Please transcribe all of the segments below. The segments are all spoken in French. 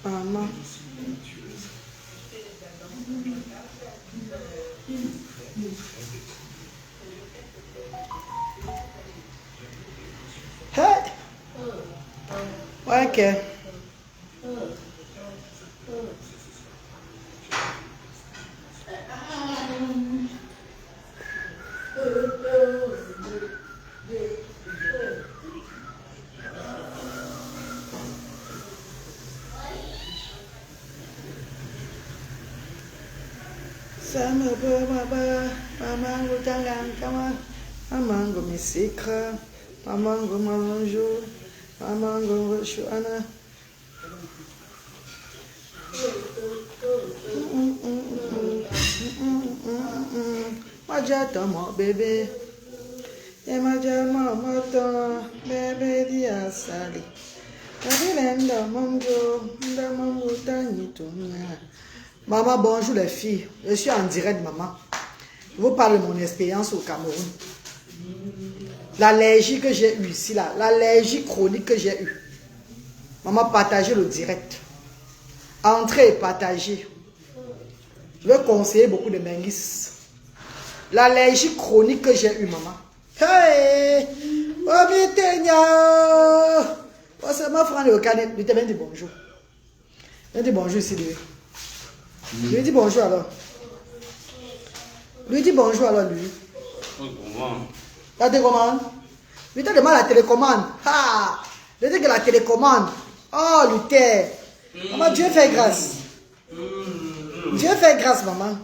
Maman. Hey. Ouais, ok. Sama baba, maman go jangan kawan, maman go misikra, maman go manjo, maman go shuana. Maja mon bébé, et maja maman ton bébé dia sali. Maman, bonjour les filles. Je suis en direct, maman. Je vous parle de mon expérience au Cameroun. L'allergie que j'ai eue ici, là, l'allergie chronique que j'ai eue. Maman, partagez le direct. Entrez et partagez. Je vais conseiller beaucoup de menguis. L'allergie chronique que j'ai eue, maman. Hey! Oh, bien, oh, c'est ma frère de Canet. Lui, t'as bien dit bonjour. Viens dire bonjour ici, lui. Lui dis bonjour alors. Lui dis bonjour alors, lui. La télécommande. Lui t'a demandé la télécommande. Ah! Lui dit que la télécommande. Oh, Luther. Maman, Dieu fait grâce. Dieu fait grâce, maman.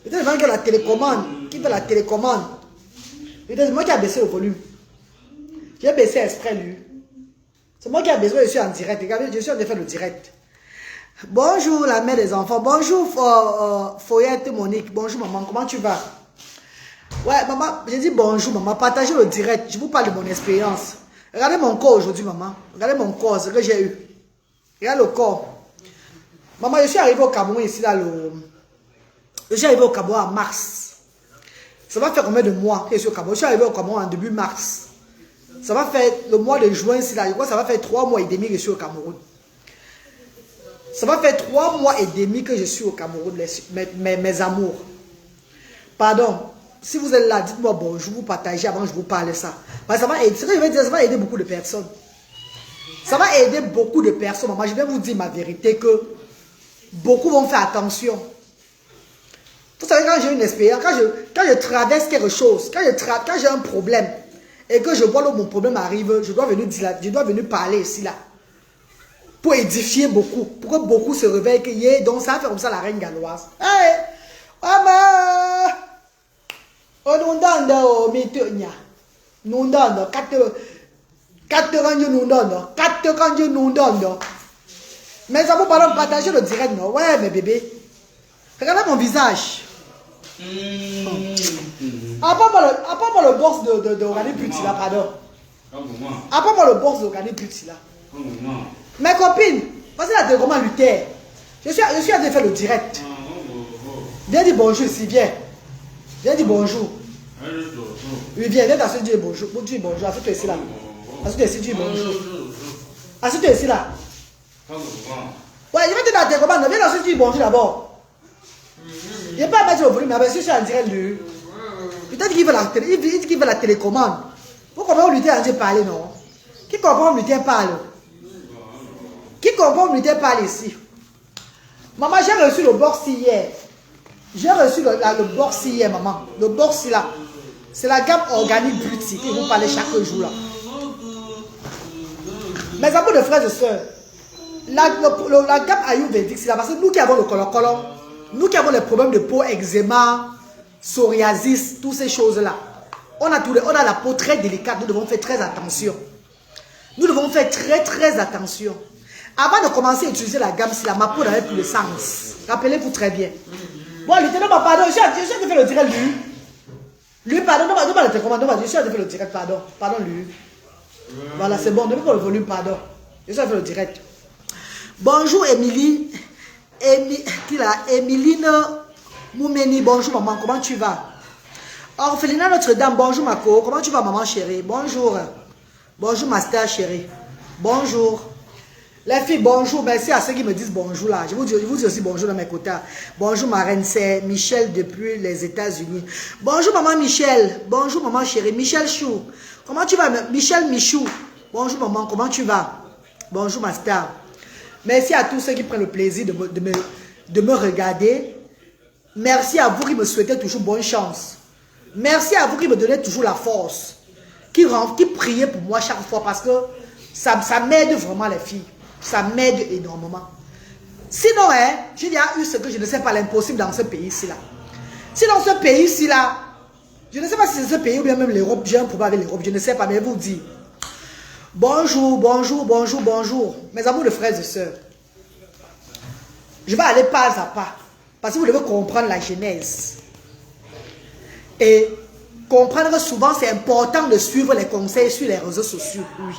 Lui t'a demandé que la télécommande. Qui fait la télécommande? Lui t'a dit, moi qui a baissé le volume. J'ai baissé exprès, lui. C'est moi qui a besoin, je suis en direct. Regardez, je suis en train de faire le direct. Bonjour la mère des enfants. Bonjour Foyette Monique. Bonjour maman, comment tu vas? Ouais maman, j'ai dit bonjour maman. Partagez le direct. Je vous parle de mon expérience. Regardez mon corps aujourd'hui maman. Regardez mon corps, ce que j'ai eu. Regardez le corps. Maman, je suis arrivé au Cameroun ici là. Je suis arrivé au Cameroun en mars. Ça va faire combien de mois que je suis au Cameroun? Je suis arrivé au Cameroun en début mars. Ça va faire le mois de juin ici là. Je crois que ça va faire 3 mois et demi que je suis au Cameroun. Ça va faire 3 mois et demi que je suis au Cameroun, mes amours. Pardon, si vous êtes là, dites-moi bonjour, vous partagez avant que je vous parle ça. Mais ça va aider, ce que je vais dire, ça va aider beaucoup de personnes. Ça va aider beaucoup de personnes. Maman, je vais vous dire ma vérité que beaucoup vont faire attention. Vous savez, quand j'ai une expérience, quand je traverse quelque chose, quand j'ai un problème et que je vois où mon problème arrive, je dois venir parler ici là. Pour édifier beaucoup, pour que beaucoup se réveillent, que yeah, donc ça va faire comme ça la reine galloise. Hey, maman, on nous donne au mitonia, nous donne 4 ans nous donne, 4 ans nous donne. Mais ça vous parle de partager le direct, non? Ouais, mes bébés, regardez mon visage. À part moi le boss de Organic Beauty là, pardon. À part moi le boss de Organic Beauty là. Mes copines, passez la télécommande Luther. Je suis en train de faire le direct. Viens dire bonjour ici, viens. Viens dire bonjour. Oui, viens t'asseoir, dire bonjour. Dis bonjour, assieds-toi ici là. Assieds-toi ici, dis bonjour. Assieds-toi ici là. Ouais, je vais te dire la télécommande, viens t'asseoir, dire bonjour d'abord. Je ne vais pas mettre le volume, mais je suis en direct lui. Peut-être qu'il veut la télécommande. Vous comprenez où Luther a dit parler, non? Qui comprend où Luther parle? Qui comprend Luther parle ici? Maman, j'ai reçu le box hier. J'ai reçu le box hier, maman. Le box là. C'est la gamme Organic Beauty que vous parlez chaque jour là. Mes amours de frères et sœurs, la gamme Ayurvédique, c'est là parce que nous qui avons le colon, nous qui avons les problèmes de peau, eczéma, psoriasis, toutes ces choses-là, on a la peau très délicate, nous devons faire très attention. Nous devons faire très attention. Avant de commencer à utiliser la gamme, si ma peau n'avait plus de sens. Rappelez-vous très bien. Bon, lieutenant, pardon, je suis en train de faire le direct, lui. Lui, pardon, non, je suis en train de faire le direct, pardon. Pardon, lui. Voilà, c'est bon, depuis pour le volume, pardon. Je suis en train de faire le direct. Bonjour, Émilie. Émiline Moumeni, bonjour, maman, comment tu vas? Orphelinat Notre-Dame, bonjour Mako. Comment tu vas, maman chérie? Bonjour. Bonjour, Master chérie. Bonjour. Les filles, bonjour. Merci à ceux qui me disent bonjour là. Je vous dis aussi bonjour dans mes côtés. Bonjour, ma reine, c'est Michel depuis les États-Unis. Bonjour, maman Michel. Bonjour, maman chérie. Michel Chou. Comment tu vas? Michel Michou. Bonjour, maman. Comment tu vas? Bonjour, Master. Merci à tous ceux qui prennent le plaisir de me regarder. Merci à vous qui me souhaitez toujours bonne chance. Merci à vous qui me donnez toujours la force. Qui priez pour moi chaque fois parce que ça m'aide vraiment les filles. Ça m'aide énormément. Sinon, hein, il y a eu ce que je ne sais pas, l'impossible dans ce pays-ci là. Si dans ce pays-ci là, je ne sais pas si c'est ce pays ou bien même l'Europe, j'ai un problème avec l'Europe, je ne sais pas, mais je vous dis. Bonjour, bonjour, bonjour, bonjour. Mes amours de frères et sœurs. Je vais aller pas à pas. Parce que vous devez comprendre la genèse. Et comprendre que souvent c'est important de suivre les conseils sur les réseaux sociaux. Oui.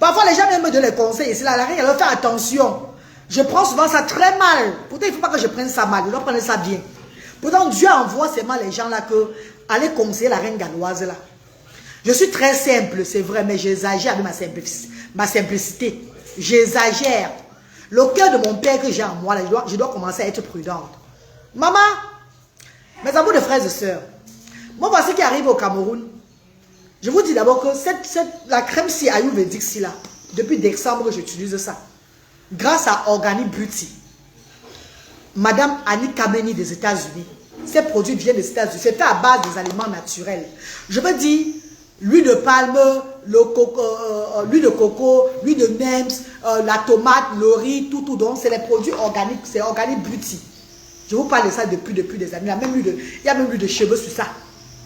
Parfois les gens viennent me donner les conseils. Et c'est là, la reine, elle doit faire attention. Je prends souvent ça très mal. Pourtant, il ne faut pas que je prenne ça mal. Je dois prendre ça bien. Pourtant, Dieu envoie seulement les gens là que aller conseiller la reine galloise là. Je suis très simple, c'est vrai, mais j'exagère avec ma simplicité. J'exagère. Le cœur de mon père que j'ai en moi, là, je dois commencer à être prudente. Maman, mes amours de frères et sœurs, moi voici qui arrive au Cameroun. Je vous dis d'abord que la crème si ayurvédique si là, depuis décembre que j'utilise ça, grâce à Organic Beauty, Madame Annie Kameni des États-Unis, ces produits viennent des États-Unis, c'est fait à base des aliments naturels. Je veux dire, l'huile de palme, l'huile de coco, l'huile de nems, la tomate, le riz, tout, donc c'est les produits organiques, c'est Organic Beauty. Je vous parle de ça depuis des années. Il y a même l'huile de cheveux sur ça.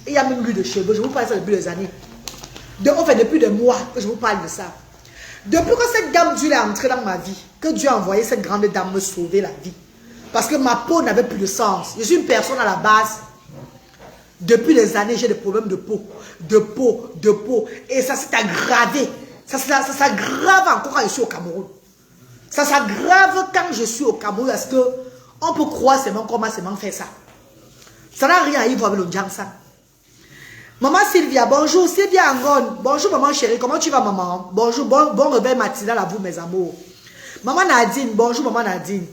Il y a même l'huile de cheveux. Je vous parle de ça depuis des années. Enfin, depuis des mois que je vous parle de ça. Depuis que cette gamme d'huile est entrée dans ma vie, que Dieu a envoyé cette grande dame me sauver la vie. Parce que ma peau n'avait plus de sens. Je suis une personne à la base. Depuis des années, j'ai des problèmes de peau. De peau. Et ça s'est aggravé. Ça s'aggrave encore quand je suis au Cameroun. Ça s'aggrave quand je suis au Cameroun parce que on peut croire seulement comment seulement faire ça. Ça n'a rien à y voir avec le Jansan. Maman Sylvia, bonjour. Sylvia Angon, bonjour maman chérie. Comment tu vas maman? Bonjour, bon réveil matinal à vous mes amours. Maman Nadine, bonjour maman Nadine.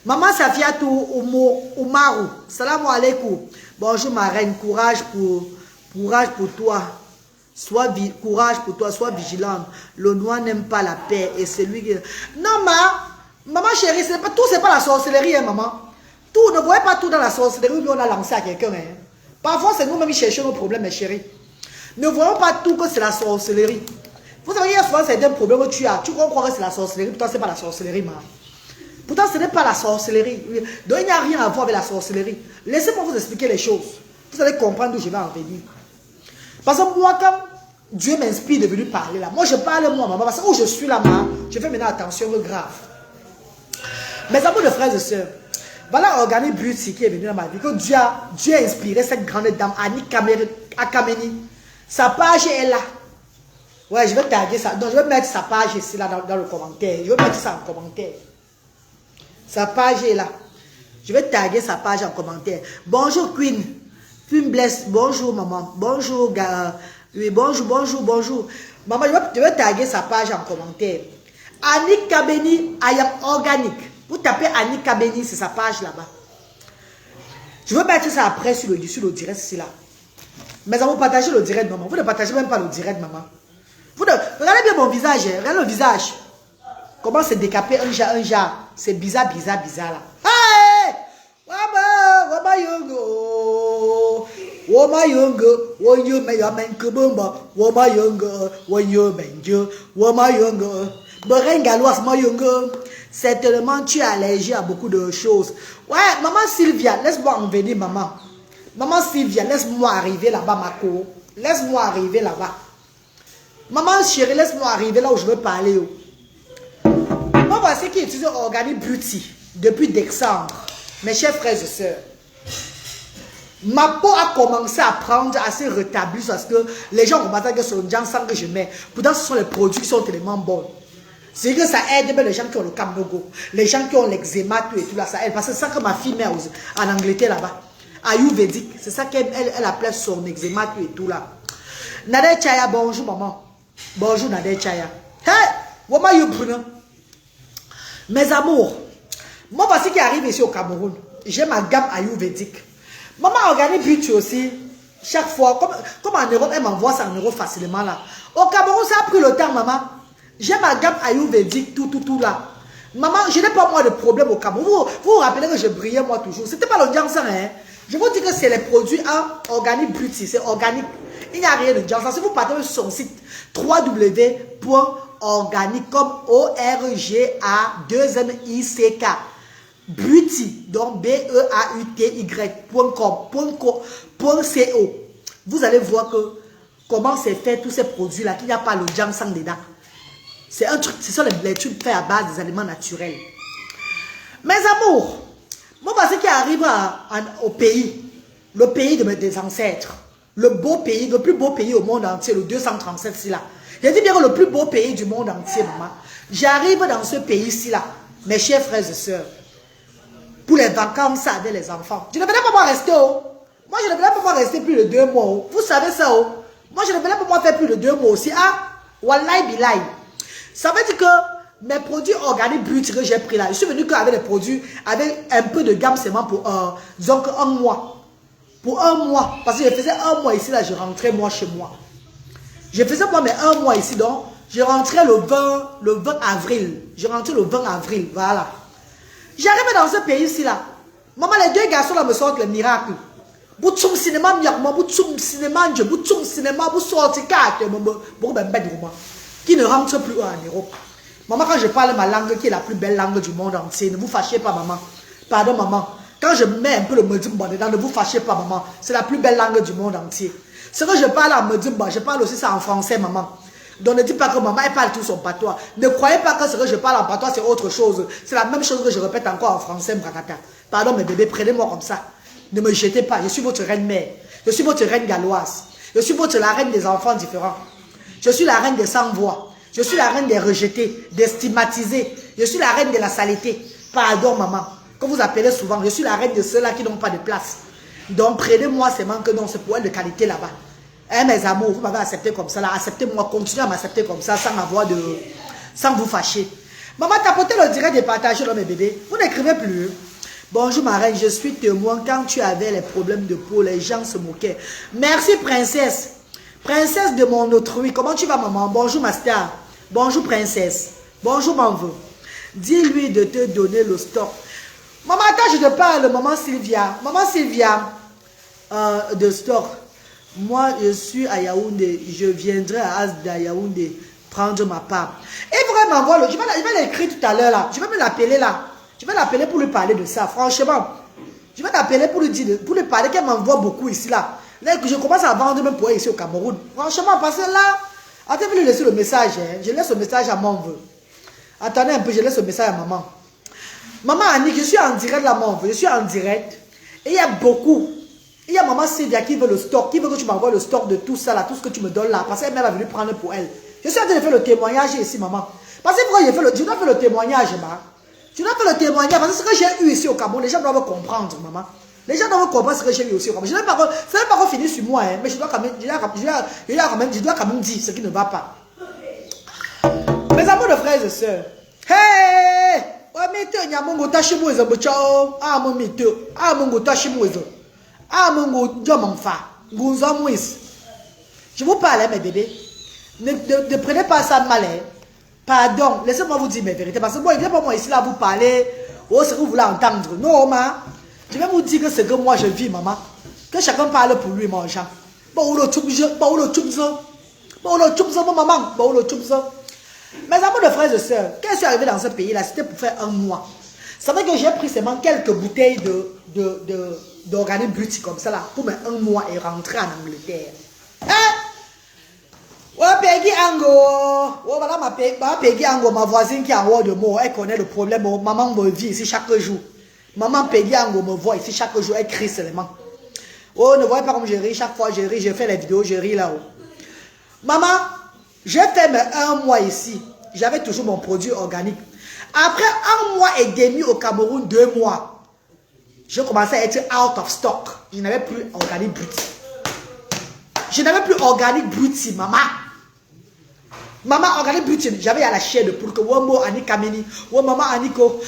Maman Safiatou Oumarou, salam alaikum. Bonjour ma reine, courage pour toi. Courage pour toi, sois vigilante. Le noir n'aime pas la paix et c'est lui qui... Non maman chérie, tout c'est pas la sorcellerie hein, maman. Tout, ne voyez pas tout dans la sorcellerie où on a lancé à quelqu'un. Hein. Parfois c'est nous-mêmes qui cherchons nos problèmes mes chéris. Ne voyons pas tout que c'est la sorcellerie. Vous savez, il y a souvent certains problèmes que tu as. Tu crois que c'est la sorcellerie, pourtant c'est pas la sorcellerie maman. Pourtant, ce n'est pas la sorcellerie. Donc, il n'y a rien à voir avec la sorcellerie. Laissez-moi vous expliquer les choses. Vous allez comprendre d'où je vais en venir. Parce que moi, quand Dieu m'inspire de venir parler là, moi, je parle moi, maman. Parce que où je suis là, maman, je fais maintenant attention grave. Mes amours de frères et sœurs, voilà Organic Beauty qui est venu dans ma vie. Que Dieu a inspiré cette grande dame, Annie Kameni. Sa page est là. Ouais, je vais taguer ça. Donc, je vais mettre sa page ici, là, dans le commentaire. Je vais mettre ça en commentaire. Sa page est là. Je vais taguer sa page en commentaire. Bonjour Queen. Queen Bless. Bonjour maman. Bonjour. Oui, bonjour. Maman, je vais taguer sa page en commentaire. Annie Kameni, I am organic. Vous tapez Annie Kameni, c'est sa page là-bas. Je vais mettre ça après sur le direct ici là. Mais vous partagez le direct maman. Vous ne partagez même pas le direct maman. Regardez bien mon visage. Regardez le visage. Comment c'est décapé un jar. C'est bizarre là. Hey! Wama yongo. Wama yongo. Wonyo meyamen kubumba. Wama yongo. Wonyo benjo. Wama yongo. Berengalois ma yongo. Certainement tu es allergique à beaucoup de choses. Ouais, maman Sylvia, laisse-moi en venir maman. Maman Sylvia, laisse-moi arriver là-bas ma co. Laisse-moi arriver là-bas. Maman chérie, laisse-moi arriver là où je veux parler. Moi, voici qui utilise Organic Beauty depuis décembre. Mes chers frères et sœurs. Ma peau a commencé à prendre, à se rétablir parce que les gens commencent à dire que c'est le Jansan que je mets. Pourtant, ce sont les produits qui sont tellement bons. C'est que ça aide même les gens qui ont le camnogo, les gens qui ont l'eczéma, tout et tout là, ça aide. Parce que c'est ça que ma fille met en Angleterre là-bas. ayurvédique. C'est ça qu'elle appelait son eczéma et tout là. Nadé Chaya, bonjour maman. Bonjour Nadé Chaya. Hey, what are you doing? Mes amours, moi voici qui arrive ici au Cameroun. J'ai ma gamme ayurvédique. Maman organise beauty aussi. Chaque fois, comme en Europe, elle m'envoie ça en Europe facilement là. Au Cameroun, ça a pris le temps, maman. J'ai ma gamme ayurvédique, tout là. Maman, je n'ai pas moi de problème au Cameroun. Vous vous rappelez que je brillais moi toujours. C'était pas le Janssen, hein. Je vous dis que c'est les produits en organique beauty, c'est organique. Il n'y a rien de Janssen. Si vous partez sur son site www.organique comme ORGA2NICK beauty, donc BEAUTY.com.co. Vous allez voir que comment c'est fait tous ces produits là, qu'il n'y a pas le Janssen dedans. C'est un truc, ce sont les trucs faits à base des aliments naturels. Mes amours, moi voici qui arrive au pays, le pays de mes ancêtres, le beau pays, le plus beau pays au monde entier, le 237 ici là. J'ai dit bien que le plus beau pays du monde entier, maman. J'arrive dans ce pays-ci là, mes chers frères et sœurs, pour les vacances avec les enfants. Je ne venais pas moi rester Moi je ne venais pas moi rester plus de 2 mois Vous savez ça Moi je ne venais pas moi faire plus de 2 mois aussi. Ah, wallahi billahi. Ça veut dire que mes produits organiques beauty que j'ai pris là, je suis venu qu'avec des produits, avec un peu de gamme seulement pour disons un mois. Pour un mois. Parce que je faisais un mois ici là, je rentrais moi chez moi. Je faisais moi mais un mois ici donc, je rentrais le 20 avril. Je rentrais le 20 avril, voilà. J'arrive dans ce pays ici là. Maman, les 2 garçons là me sortent les miracles. Vous tsum cinéma, vous tsum cinéma, vous tsum cinéma, vous sortez carte, qui ne rentre plus en Europe. Maman, quand je parle ma langue, qui est la plus belle langue du monde entier, ne vous fâchez pas, maman. Pardon, maman. Quand je mets un peu le medimba dedans, ne vous fâchez pas, maman. C'est la plus belle langue du monde entier. Ce que je parle en medimba, je parle aussi ça en français, maman. Donc ne dites pas que maman, elle parle tout son patois. Ne croyez pas que ce que je parle en patois, c'est autre chose. C'est la même chose que je répète encore en français, Mbrakata. Pardon, mes bébés, prenez-moi comme ça. Ne me jetez pas. Je suis votre reine-mère. Je suis votre reine galloise. Je suis la reine des enfants différents. Je suis la reine des sans-voix. Je suis la reine des rejetés, des stigmatisés. Je suis la reine de la saleté. Pardon, maman. Comme vous appelez souvent, je suis la reine de ceux-là qui n'ont pas de place. Donc, prenez-moi seulement que non, c'est pour elle de qualité là-bas. Hein, mes amours, vous m'avez accepté comme ça là. Acceptez-moi, continuez à m'accepter comme ça, sans vous fâcher. Maman, tapotez le direct et partagez dans mes bébés. Vous n'écrivez plus. Bonjour ma reine, je suis témoin. Quand tu avais les problèmes de peau, les gens se moquaient. Merci princesse. Princesse de mon autrui. Comment tu vas maman? Bonjour ma star. Bonjour princesse. Bonjour mon vœu. Dis-lui de te donner le stock. Maman, attends, je te parle, maman Sylvia. Maman Sylvia, de stock. Moi, je suis à Yaoundé. Je viendrai à Asda Yaoundé prendre ma part. Et vraiment, voilà, je vais l'écrire tout à l'heure là. Je vais me l'appeler là. Je vais l'appeler pour lui parler de ça. Franchement, je vais l'appeler pour lui dire, pour lui parler qu'elle m'envoie beaucoup ici là. Là, que je commence à vendre même pour elle ici au Cameroun. Franchement, parce que là, attendez, je vais lui laisser le message. Hein. Je laisse le message à mon vœu. Attendez un peu, je laisse le message à maman. Maman Annick, je suis en direct là, mon vœu. Je suis en direct. Et il y a beaucoup. Il y a maman Sylvia qui veut le stock, qui veut que tu m'envoies le stock de tout ça là, tout ce que tu me donnes là. Parce qu'elle m'a venu prendre pour elle. Je suis en train de faire le témoignage ici, maman. Parce que pourquoi je dois faire le témoignage, maman. Tu dois faire le témoignage parce que ce que j'ai eu ici au Cameroun, les gens doivent comprendre, maman. Les gens doivent comprendre ce que j'ai eu aussi au Cameroun. Ce n'est pas encore fini sur moi, hein, mais je dois quand même dire ce qui ne va pas. Mes amours de frères et sœurs. Hey! Je vous parle, mes bébés. Ne prenez pas ça mal. Pardon, laissez-moi vous dire mes vérités. Parce que moi, il ne vient pas moi ici là vous parler. Oh, ce que vous voulez entendre. Non, maman. Je vais vous dire que c'est que moi je vis, maman. Que chacun parle pour lui, mon Jean. Bon, le tchoubza. Maman. Bon, le tchoubza. Mes amours de frères et sœurs, quand je suis arrivé dans ce pays-là, c'était pour faire un mois. Ça veut dire que j'ai pris seulement quelques bouteilles d'organique beauty comme ça là, pour mettre un mois et rentrer en Angleterre. Hein? Oh, Peggy Ango. Oh, voilà ma Peggy Ango, ma voisine qui a un de mots. Elle connaît le problème. Oh, maman me vit ici chaque jour. Maman Peggy Ango me voit ici chaque jour. Elle crie seulement. Oh, ne voyez pas comme je ris. Chaque fois je ris, je fais les vidéos, je ris là-haut. Maman, j'ai fait un mois ici. J'avais toujours mon produit organique. Après un mois et demi au Cameroun, 2 mois. je commençais à être out of stock. Je n'avais plus Organic Beauty. Je n'avais plus Organic Beauty, maman. Maman, Organic Beauty, j'avais à la chaîne pour que Wombo, Annie Kameni, oh maman Aniko,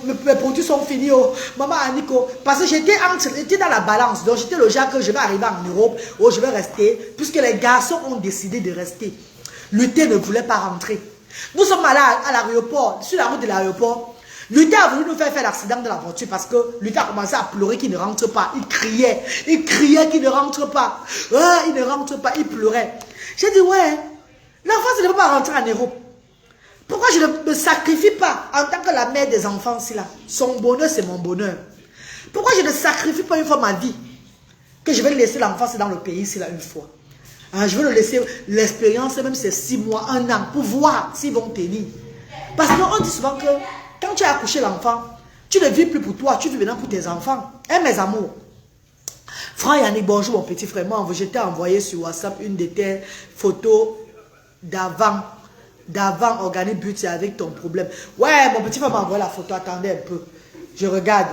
mes produits sont finis, oh, maman Aniko. Parce que j'étais dans la balance. Donc j'étais le genre que je vais arriver en Europe, oh, je vais rester, puisque les garçons ont décidé de rester. Luther ne voulait pas rentrer. Nous sommes allés à l'aéroport, sur la route de l'aéroport. Luther a voulu nous faire l'accident de la voiture parce que Luther a commencé à pleurer qu'il ne rentre pas. Il criait qu'il ne rentre pas. Ah, il ne rentre pas, il pleurait. J'ai dit, ouais, l'enfant ne peut pas rentrer en Europe. Pourquoi je ne me sacrifie pas en tant que la mère des enfants ici là? Son bonheur, c'est mon bonheur. Pourquoi je ne sacrifie pas une fois ma vie? Que je vais laisser l'enfant dans le pays ici là une fois. Hein, je veux le laisser l'expérience, même c'est 6 mois, 1 an, pour voir s'ils vont tenir. Parce qu'on dit souvent que quand tu as accouché l'enfant, tu ne vis plus pour toi, tu vis maintenant pour tes enfants. Hein, mes amours? Franck Yannick, bonjour mon petit frère. Moi, je t'ai envoyé sur WhatsApp une de tes photos d'avant Organic Beauty avec ton problème. Ouais, mon petit frère m'a envoyé la photo. Attendez un peu. Je regarde.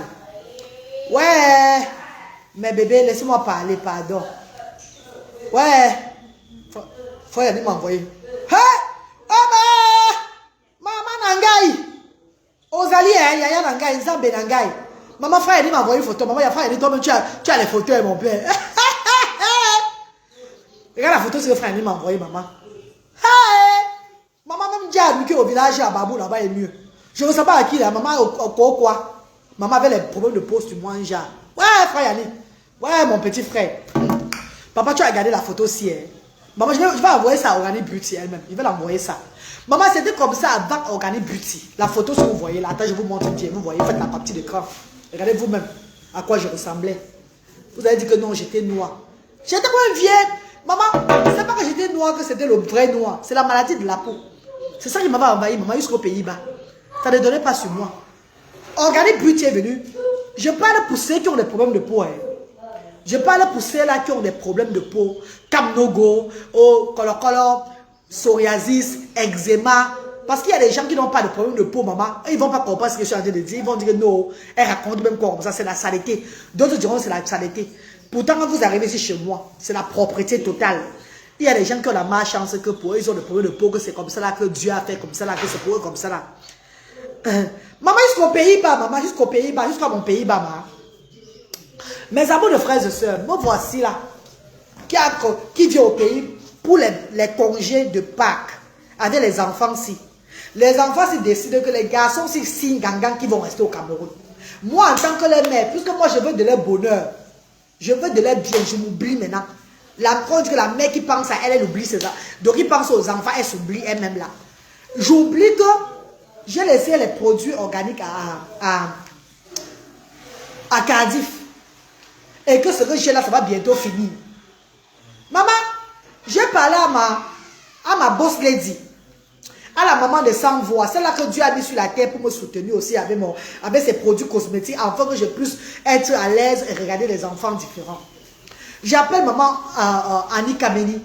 Ouais. Mais bébé, laissez-moi parler, pardon. Ouais. Faut y aller m'envoyer. Hey! Oh, maman Nangai! Ozali, Yaya Nangai, Nzambe Nangai. Maman, frère, il m'a envoyé une photo. Maman, frère, toi-même, tu as les photos, mon père. Regarde la photo, c'est le frère, il m'a envoyé, maman. Hey! Maman, même dit à lui qu'au village, à Babou, là-bas, est mieux. Je ne sais pas à qui, là. Maman, au quoi? Maman avait les problèmes de pose sur moi, un genre. Ouais, frère Yannick. Ouais, mon petit frère. Papa, tu as regardé la photo aussi, hein? Maman, je vais envoyer ça à Organic Beauty elle-même. Il va l'envoyer ça. Maman, c'était comme ça avant Organic Beauty. La photo, si vous voyez là, attends, je vous montre bien. Vous voyez, faites la partie d'écran. Regardez vous-même à quoi je ressemblais. Vous avez dit que non, j'étais noire. J'étais comme une vieille. Maman, c'est pas que j'étais noire, que c'était le vrai noir. C'est la maladie de la peau. C'est ça qui m'avait envahi, maman, jusqu'aux Pays-Bas. Ça ne donnait pas sur moi. Organic Beauty est venu. Je parle pour ceux qui ont des problèmes de peau. Hein. Je parle pour ceux-là qui ont des problèmes de peau. Kamnogo, color, psoriasis, eczéma. Parce qu'il y a des gens qui n'ont pas de problème de peau, maman. Ils ne vont pas comprendre ce que je suis en train de dire. Ils vont dire que non, elle raconte même quoi comme ça, c'est la saleté. D'autres diront c'est la saleté. Pourtant, quand vous arrivez ici chez moi, c'est la propreté totale. Il y a des gens qui ont la malchance que pour eux, ils ont des problèmes de peau, que c'est comme ça là, que Dieu a fait comme ça là, que c'est pour eux comme ça là. Maman, jusqu'au Pays-Bas, maman, jusqu'au Pays-Bas, jusqu'à mon Pays-Bas, maman. Mes amours de frères et sœurs, me voici là, qui vient au pays pour les congés de Pâques, avec les enfants ici. Les enfants s'y décident que les garçons s'y signent gangan qui vont rester au Cameroun. Moi, en tant que leur mère, puisque moi je veux de leur bonheur, je veux de leur bien, je m'oublie maintenant. On dit que la mère qui pense à elle, elle oublie ses enfants. Donc il pense aux enfants, elle s'oublie elle-même là. J'oublie que j'ai laissé les produits organiques à Cardiff. Et que ce que j'ai là, ça va bientôt finir. Maman, j'ai parlé à ma boss lady, à la maman de sans voix, celle-là que Dieu a mis sur la terre pour me soutenir aussi avec ses produits cosmétiques, afin que je puisse être à l'aise et regarder les enfants différents. J'appelle maman Annie Kameni.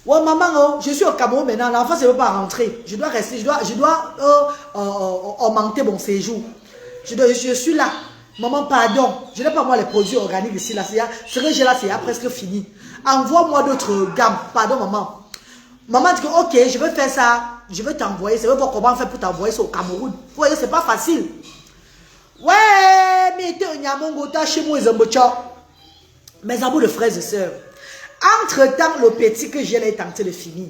Ouais, maman, oh, je suis au Cameroun maintenant, l'enfant ne veut pas rentrer. Je dois rester, je dois augmenter mon séjour. Je suis là. Maman, pardon, je n'ai pas moi les produits organiques ici. Là, ce que j'ai là, c'est presque fini. Envoie-moi d'autres gammes. Pardon, maman. Maman dit que, ok, je vais faire ça. Je vais t'envoyer. Je vais voir comment faire pour t'envoyer ça au Cameroun. Vous voyez, c'est pas facile. Ouais, mais chez moi, mes amours de frères et sœurs. Entre-temps, le petit que j'ai là est en train de finir.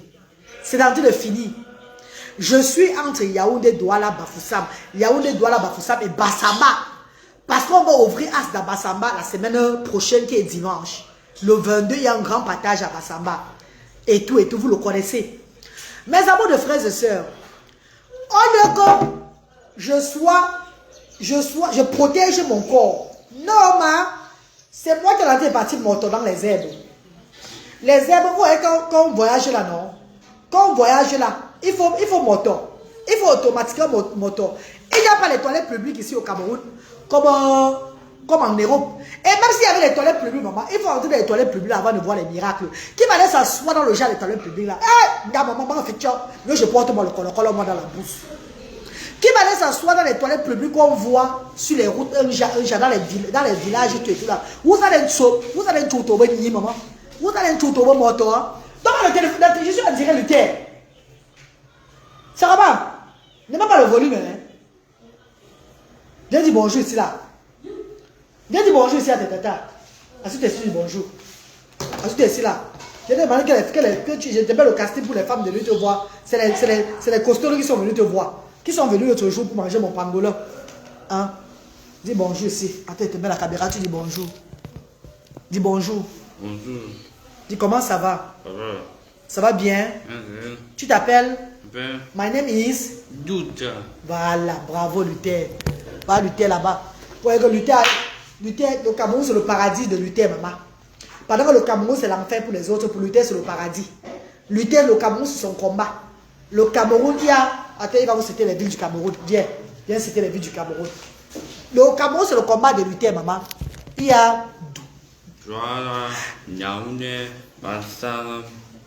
C'est en train de finir. Je suis entre Yaoundé, Douala, Bafoussam. Yaoundé, Douala, Bafoussam et Bassama. Parce qu'on va ouvrir As d'Abassamba la semaine prochaine qui est dimanche. Le 22, il y a un grand partage à Bassamba. Et tout, vous le connaissez. Mes amours de frères et sœurs, au lieu que je protège mon corps. Non, c'est moi qui ai parti moto dans les herbes. Les herbes, vous voyez, quand on voyage là, non? Quand on voyage là, il faut moto. Il faut automatiquement moto. Il n'y a pas les toilettes publiques ici au Cameroun. Comme en Europe. Et même s'il y avait les toilettes publiques, maman, il faut entrer dans les toilettes publiques avant de voir les miracles. Qui va aller s'asseoir dans le genre des toilettes publiques là? Eh, maman, fait ça. Moi, je porte moi le colo moi dans la bouche. Qui va aller s'asseoir dans les toilettes publiques qu'on voit sur les routes, dans les villages, tout et tout là. Vous allez un chouto, maman. Vous allez un chouto, moto. Donc le téléphone, je suis en direct le terre. Ça va pas? Ne mets pas le volume, hein. Viens dire bonjour ici là. Viens dire bonjour ici à tes tatas. Ensuite, tu dis bonjour. Ensuite, tu es ici là. J'ai demandé que je te mets le casting pour les femmes de venir te voir. C'est les costauds qui sont venus te voir. Qui sont venus l'autre jour pour manger mon pangolin. Hein? Dis bonjour ici. Attends, tu te mets la caméra, tu dis bonjour. Dis bonjour. Bonjour. Dis comment ça va? Ça va. Ça va bien? Tu t'appelles? My name is? Douta. Voilà, bravo Luther. Va Luther là-bas. Ouais, que Luther, le Cameroun c'est le paradis de Luther, maman. Pendant que le Cameroun c'est l'enfer pour les autres, pour Luther c'est le paradis. Luther, le Cameroun c'est son combat. Le Cameroun, il y a... Attends, il va vous citer les villes du Cameroun. Viens citer les villes du Cameroun. Le Cameroun c'est le combat de Luther, maman. Il y a... Douala, Yaoundé,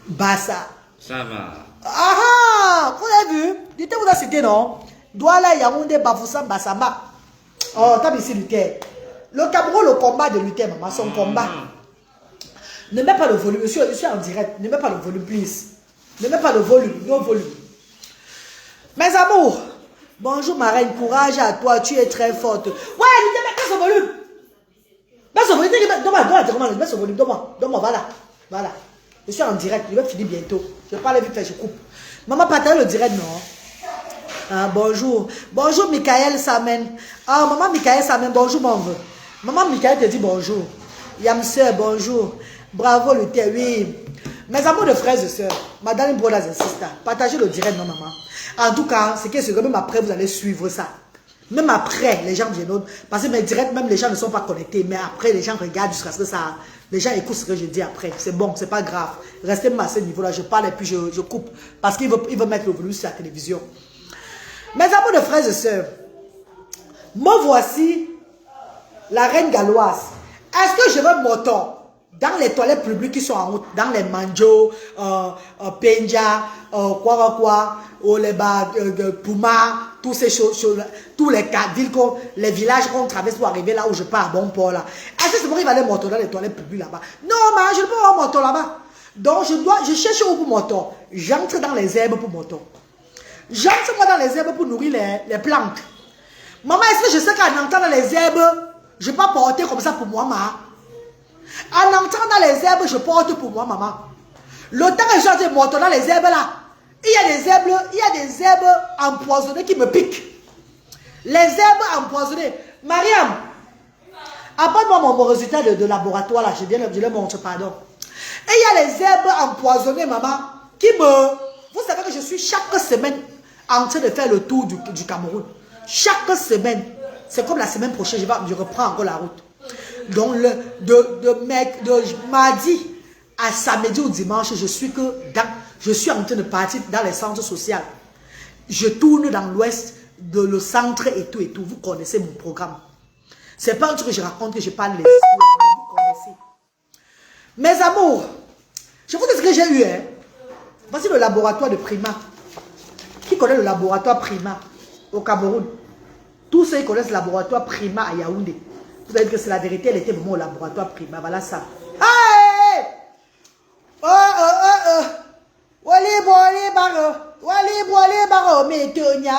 Bassa. Ça va. Ah, vous avez vu? Luther vous a cité, non? Douala, Yaoundé, Bafoussam, Bassamba. Oh, t'as ici Luther. Le Cameroun, le combat de Luther, maman, son combat. Ne mets pas le volume, je suis en direct. Ne mets pas le volume, please. Ne mets pas le volume, non volume. Mes amours, bonjour ma reine, courage à toi, tu es très forte. Ouais, Luther, mets ce volume. Mets ce volume, mets ce volume, donne-moi, voilà. Je suis en direct, je vais finir bientôt. Je parle vite fait, je coupe. Maman, partage le direct, non? Ah, bonjour. Bonjour, Michael Samen. Ah, maman Michael Samen, bonjour, mon vœu. Maman Michael te dit bonjour. Yamseur, bonjour. Bravo, Luther, oui. Mes amours de frères et sœurs, madame brothers et sisters, partagez le direct, non, maman. En tout cas, c'est que même après, vous allez suivre ça. Même après, les gens viennent. Parce que mes directs, même les gens ne sont pas connectés. Mais après, les gens regardent jusqu'à ce que ça... Les gens écoutent ce que je dis après. C'est bon, c'est pas grave. Restez même à ce niveau-là. Je parle et puis je coupe. Parce qu'il veut mettre le volume sur la télévision. Mes amours de frères et sœurs, me voici la reine galloise. Est-ce que je veux moton dans les toilettes publiques qui sont en route, dans les Manjo, Penja, quoi, ou les Puma, tous ces choses, tous les villes, les villages qu'on traverse pour arriver là où je pars à bon port là. Est-ce que c'est pour qu'il va aller moton dans les toilettes publiques là-bas? Non, mais je ne peux pas avoir moton là-bas. Donc je cherche où pour moton. J'entre dans les herbes pour moton. J'entre moi dans les herbes pour nourrir les plantes. Maman, est-ce que je sais qu'en entrant dans les herbes, je peux pas porter comme ça pour moi, maman? En entrant dans les herbes, je porte pour moi, maman. Le temps que je suis moton dans les herbes là, il y a des herbes empoisonnées qui me piquent. Les herbes empoisonnées. Mariam, apporte-moi mon résultat de laboratoire là, je le montre, pardon. Et il y a les herbes empoisonnées, maman, qui me... Vous savez que je suis chaque semaine en train de faire le tour du Cameroun. Chaque semaine. C'est comme la semaine prochaine, je reprends encore la route. Donc, de mardi à samedi ou dimanche, je suis en train de partir dans les centres sociaux. Je tourne dans l'ouest, le centre et tout et tout. Vous connaissez mon programme. C'est pas un truc que je raconte, que je parle les histoires. Vous connaissez. Mes amours, je vous dis ce que j'ai eu. Hein. Voici le laboratoire de Prima. Qui connaît le laboratoire Prima au Cameroun? Tous ceux qui connaissent le laboratoire Prima à Yaoundé. Vous allez dire que c'est la vérité, elle était vraiment au laboratoire Prima. Voilà ça. Hey! Wali boli baro metonya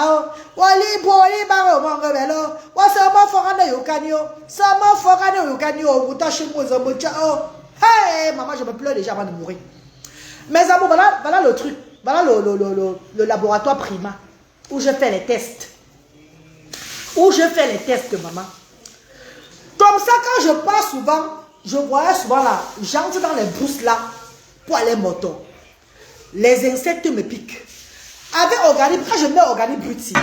wali boli baro mangabelo wasama forana yokanio sama forana yokanio butashi mozo mochao. Hey! Maman, je me pleure déjà avant de mourir. Mes amours, voilà le truc. Voilà le laboratoire Prima où je fais les tests. Maman. Comme ça, quand je pars souvent, je voyais souvent là, j'entre dans les brousses là pour aller moto. Les insectes me piquent. Avec Organi, quand je mets Organi Bruti,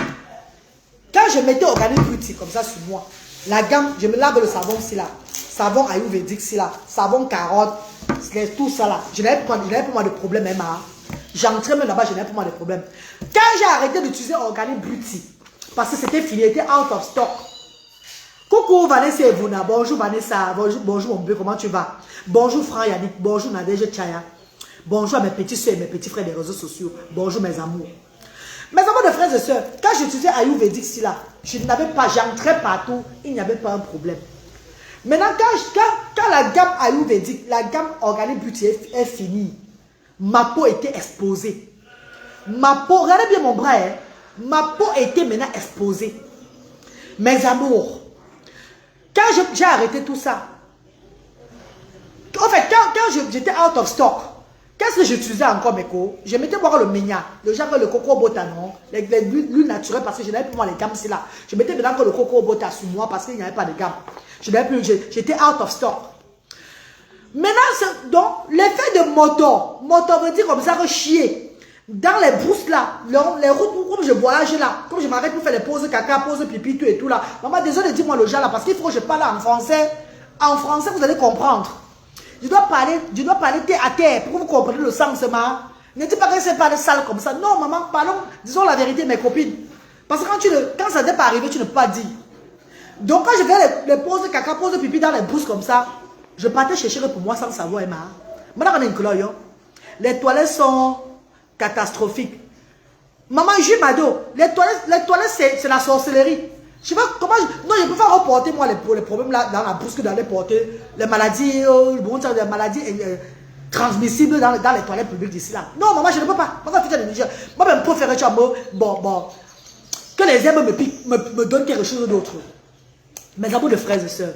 quand je mettais Organi Bruti comme ça sur moi, la gamme, je me lave le savon ici là, savon ayurvédique ici là, savon carotte, tout ça là. Je n'avais pas moi de problème même. Hein. J'entrais même là-bas, je n'avais pas moi de problème. Quand j'ai arrêté d'utiliser Organi Bruti, parce que c'était fini, était out of stock. Coucou Vanessa Evuna, bonjour Vanessa, bonjour mon bébé, comment tu vas? Bonjour Franck Yannick, bonjour Nadège Chaya. Bonjour à mes petits soeurs et mes petits frères des réseaux sociaux. Bonjour mes amours. Mes amours de frères et sœurs, quand j'utilisais Ayurvédique ici là, je n'avais pas, j'entrais partout, il n'y avait pas un problème. Maintenant, quand la gamme Ayurvédique, la gamme Organic Beauty est finie, ma peau était exposée. Ma peau, regardez bien mon bras, hein, ma peau était maintenant exposée. Mes amours, quand j'ai arrêté tout ça, en fait, quand j'étais out of stock, qu'est-ce que j'utilisais encore, mes co? Je mettais boire le ménia, le genre le coco bota, non? L'huile naturelle, parce que je n'avais plus moi les gammes, c'est là. Je mettais maintenant le coco bota sur moi parce qu'il n'y avait pas de gamme. Je n'avais plus, j'étais out of stock. Maintenant, donc, l'effet de moto veut dire comme ça que chier. Dans les brousses là, les routes, comme je voyage là, comme je m'arrête pour faire les pauses caca, pauses pipi, tout et tout là. Maman, désolé, dis-moi le genre là, parce qu'il faut que je parle en français. En français, vous allez comprendre. Je dois parler terre à terre pour que vous compreniez le sens, maman. Ne dis pas que c'est pas de sale comme ça. Non, maman, parlons, disons la vérité, mes copines. Parce que quand ça n'est pas arrivé, tu ne peux pas dire. Donc, quand je fais les pauses caca, pauses pipi dans les brousses comme ça, je partais chercher pour moi sans savoir, maman. Maintenant, on est une couleur, les toilettes sont catastrophiques. Maman, je m'ado, les toilettes, c'est la sorcellerie. Je sais pas comment non, je peux pas reporter moi les problèmes là dans la bouche que d'aller porter les maladies, des maladies transmissibles dans les toilettes publiques d'ici là. Non, maman, je ne peux pas. Moi, je préfère que les herbes me donnent quelque chose d'autre. Mes amours de frères et sœurs.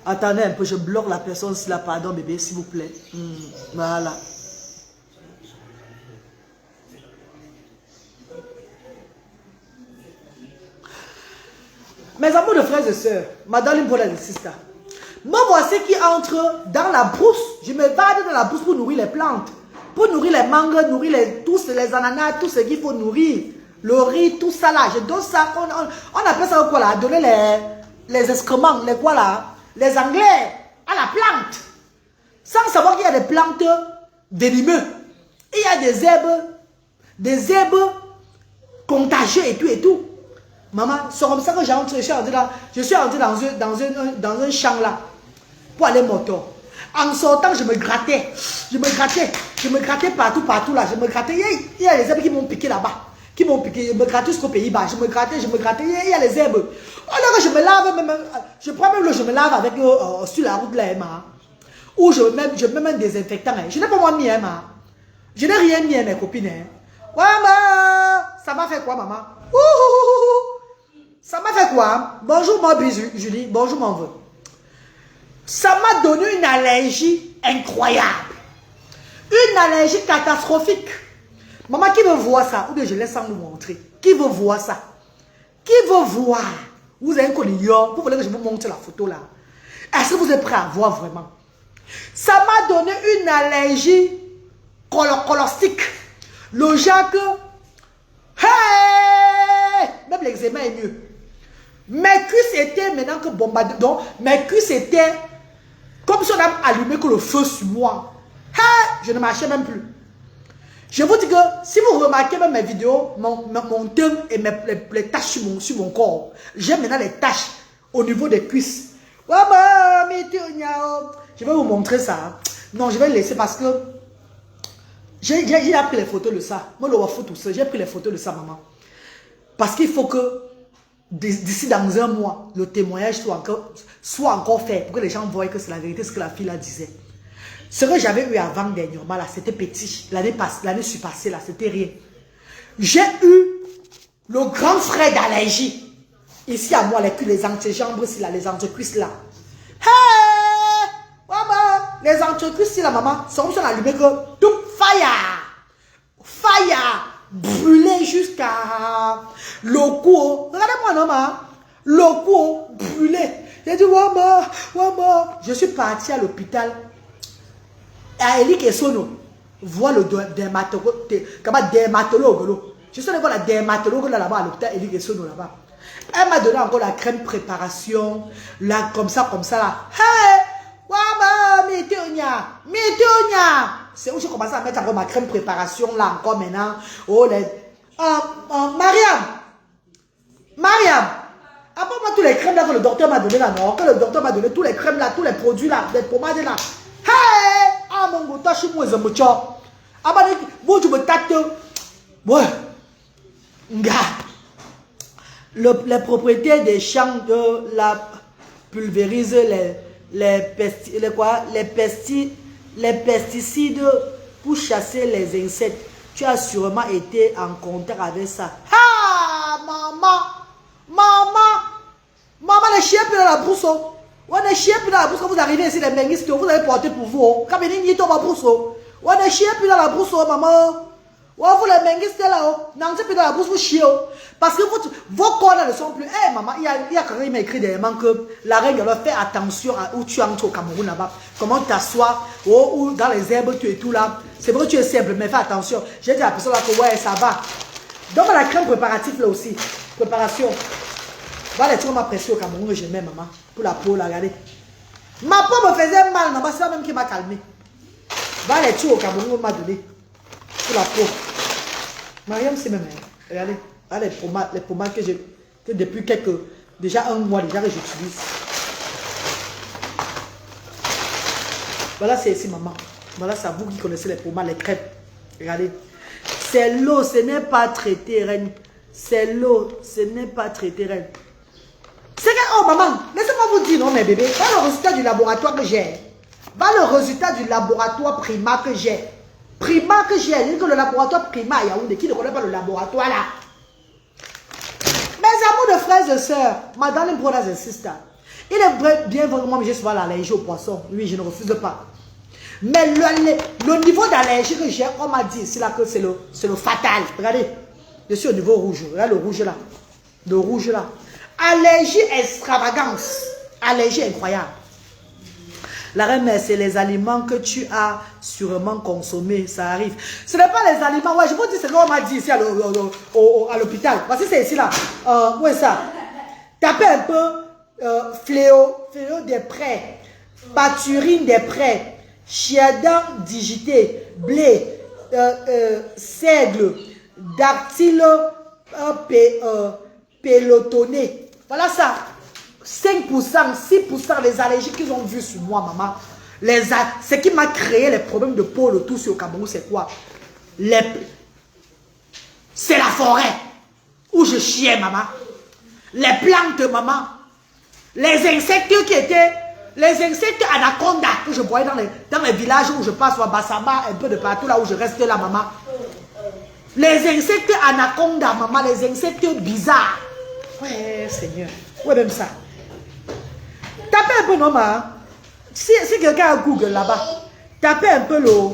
Attendez un peu, je bloque la personne s'il a pardon, bébé, s'il vous plaît. Voilà. Mes amours de frères et sœurs, madame Limbola de Sista, me voici qui entre dans la brousse. Je me vade dans la brousse pour nourrir les plantes, pour nourrir les mangues, nourrir tous les ananas, tout ce qu'il faut nourrir, le riz, tout ça là. Je donne ça, on appelle ça quoi là, donner les excréments, les quoi là, les anglais à la plante, sans savoir qu'il y a des plantes venimeuses. Il y a des herbes contagieuses et tout et tout. Maman, c'est comme ça que je suis entré dans un champ là, pour aller moto. En sortant, je me grattais partout là, je me grattais. Il y a les herbes qui m'ont piqué là-bas, je me grattais jusqu'aux Pays-Bas, je me grattais, il y a les herbes. Alors que je me lave, je prends même je me lave avec sur la route là, ou je mets un désinfectant. Je n'ai pas moi mis, je n'ai rien mis, mes copines. Maman, ça m'a fait quoi, maman? Ça m'a fait quoi? Bonjour mon bisou, Julie. Bonjour mon vœu. Ça m'a donné une allergie incroyable. Une allergie catastrophique. Maman, qui veut voir ça? Ou bien je laisse sans vous montrer. Qui veut voir ça? Qui veut voir? Vous avez un collier. Vous voulez que je vous montre la photo là? Est-ce que vous êtes prêts à voir vraiment? Ça m'a donné une allergie colostique. Le genre que... Hey! Même l'eczéma est mieux. Mes cuisses étaient maintenant que bombardées. Donc, mes cuisses étaient comme si on avait allumé que le feu sur moi. Hey! Je ne marchais même plus. Je vous dis que si vous remarquez même mes vidéos, mon teint et les taches sur mon corps, j'ai maintenant les taches au niveau des cuisses. Je vais vous montrer ça. Non, je vais le laisser parce que j'ai pris les photos de ça. Moi, j'ai pris les photos de ça, maman. Parce qu'il faut que d'ici dans un mois, le témoignage soit encore fait pour que les gens voient que c'est la vérité ce que la fille là disait. Ce que j'avais eu avant dernièrement là, c'était petit. L'année surpassée là, c'était rien. J'ai eu le grand frère d'allergie. Ici à moi, les entrejambes ici là, les entrecuisses là. Hey! Maman! Les entrecuisses là, maman, c'est comme si on allumait que tout fire! Fire! Brûlé jusqu'à le cou. Regardez-moi, non, maman. Le cou brûlé. J'ai dit, Wama. Je suis parti à l'hôpital. À Eli Kesono. Voir le dermatologue. Je suis allé voir la dermatologue là-bas à l'hôpital Eli Kesono là-bas. Elle m'a donné encore la crème préparation. Là, comme ça là. Hey! Wama, Mitonia. C'est où j'ai commencé à mettre encore ma crème préparation là encore maintenant. Oh, Mariam. Après moi, tous les crèmes là que le docteur m'a donné là, non? Que le docteur m'a donné tous les crèmes là, tous les produits là, les pommades là. Hey! Ah mon gars, je suis moi, je me chop. Ah bah, bon, tu me tâtes. Ouais. Gars. Les propriétaires des champs de la pulvérise les pesticides pour chasser les insectes. Tu as sûrement été en contact avec ça. Ah, maman! Maman, les chiens puis dans la brousse. On est chiens puis dans la brousse. Quand vous arrivez ici, les mengistes, vous allez porter pour vous. Quand vous venez dans la brousse. On est chiens puis dans la brousse, maman. Vous les mengistes là, non, c'est plus dans la brousse, vous chiez. Parce que vos corps là ne sont plus. Eh, maman, il y a quand même écrit derrière que la reine doit faire attention à où tu entres au Cameroun là-bas. Comment tu t'assois, ou dans les herbes, tu es tout là. C'est vrai que tu es simple, mais fais attention. J'ai dit à la personne là que ouais, ça va. Donc, la crème préparative là aussi. Préparation. Voilà les trucs m'a pressé au Cameroun que j'aimais, maman. Pour la peau, là, regardez. Ma peau me faisait mal, maman. C'est ça même qui m'a calmé. Voilà les trucs au Cameroun m'a donné. Pour la peau. Mariam, c'est même. Regardez. Voilà les pommades que j'ai. Que depuis déjà un mois déjà que j'utilise. Voilà, c'est ici, maman. Voilà, c'est à vous qui connaissez les pommades, les crêpes. Regardez. C'est l'eau, ce n'est pas traité, reine. C'est l'eau, ce n'est pas traité, reine. C'est que, oh maman, laissez-moi vous dire, non mes bébés, va le résultat du laboratoire que j'ai. Va le résultat du laboratoire Prima que j'ai. Prima que j'ai, que le laboratoire Prima à Yaoundé, qui ne connaît pas le laboratoire là. Mes amours de frères et sœurs, my darling brothers and sisters, il est bien vraiment, j'ai souvent l'allergie au poisson. Oui, je ne refuse pas. Mais le niveau d'allergie que j'ai, on m'a dit ici là que c'est le fatal. Regardez, je suis au niveau rouge. Regarde le rouge là. Le rouge là. Allergie extravagance. Allergie incroyable. La reine, c'est les aliments que tu as sûrement consommés. Ça arrive. Ce n'est pas les aliments. Ouais, je vous dis ce qu'on m'a dit ici à l'hôpital. Voici, c'est ici là. Où est ça? Tapez un peu fléau des prés, pâturine des prés, chiadan digité, blé, seigle, dactyle pelotonné. Voilà ça. 5%, 6% des allergies qu'ils ont vues sur moi, maman. Ce qui m'a créé les problèmes de peau, le tout sur le Cameroun, c'est quoi? C'est la forêt où je chiais, maman. Les plantes, maman. Les insectes qui étaient... Les insectes anaconda que je voyais dans les villages où je passe, à Bassama, un peu de partout, là où je reste là, maman. Les insectes anaconda, maman, les insectes bizarres. Ouais, Seigneur. Ouais, même ça. Tapez un peu, non, maman. Si quelqu'un a Google là-bas, tapez un peu le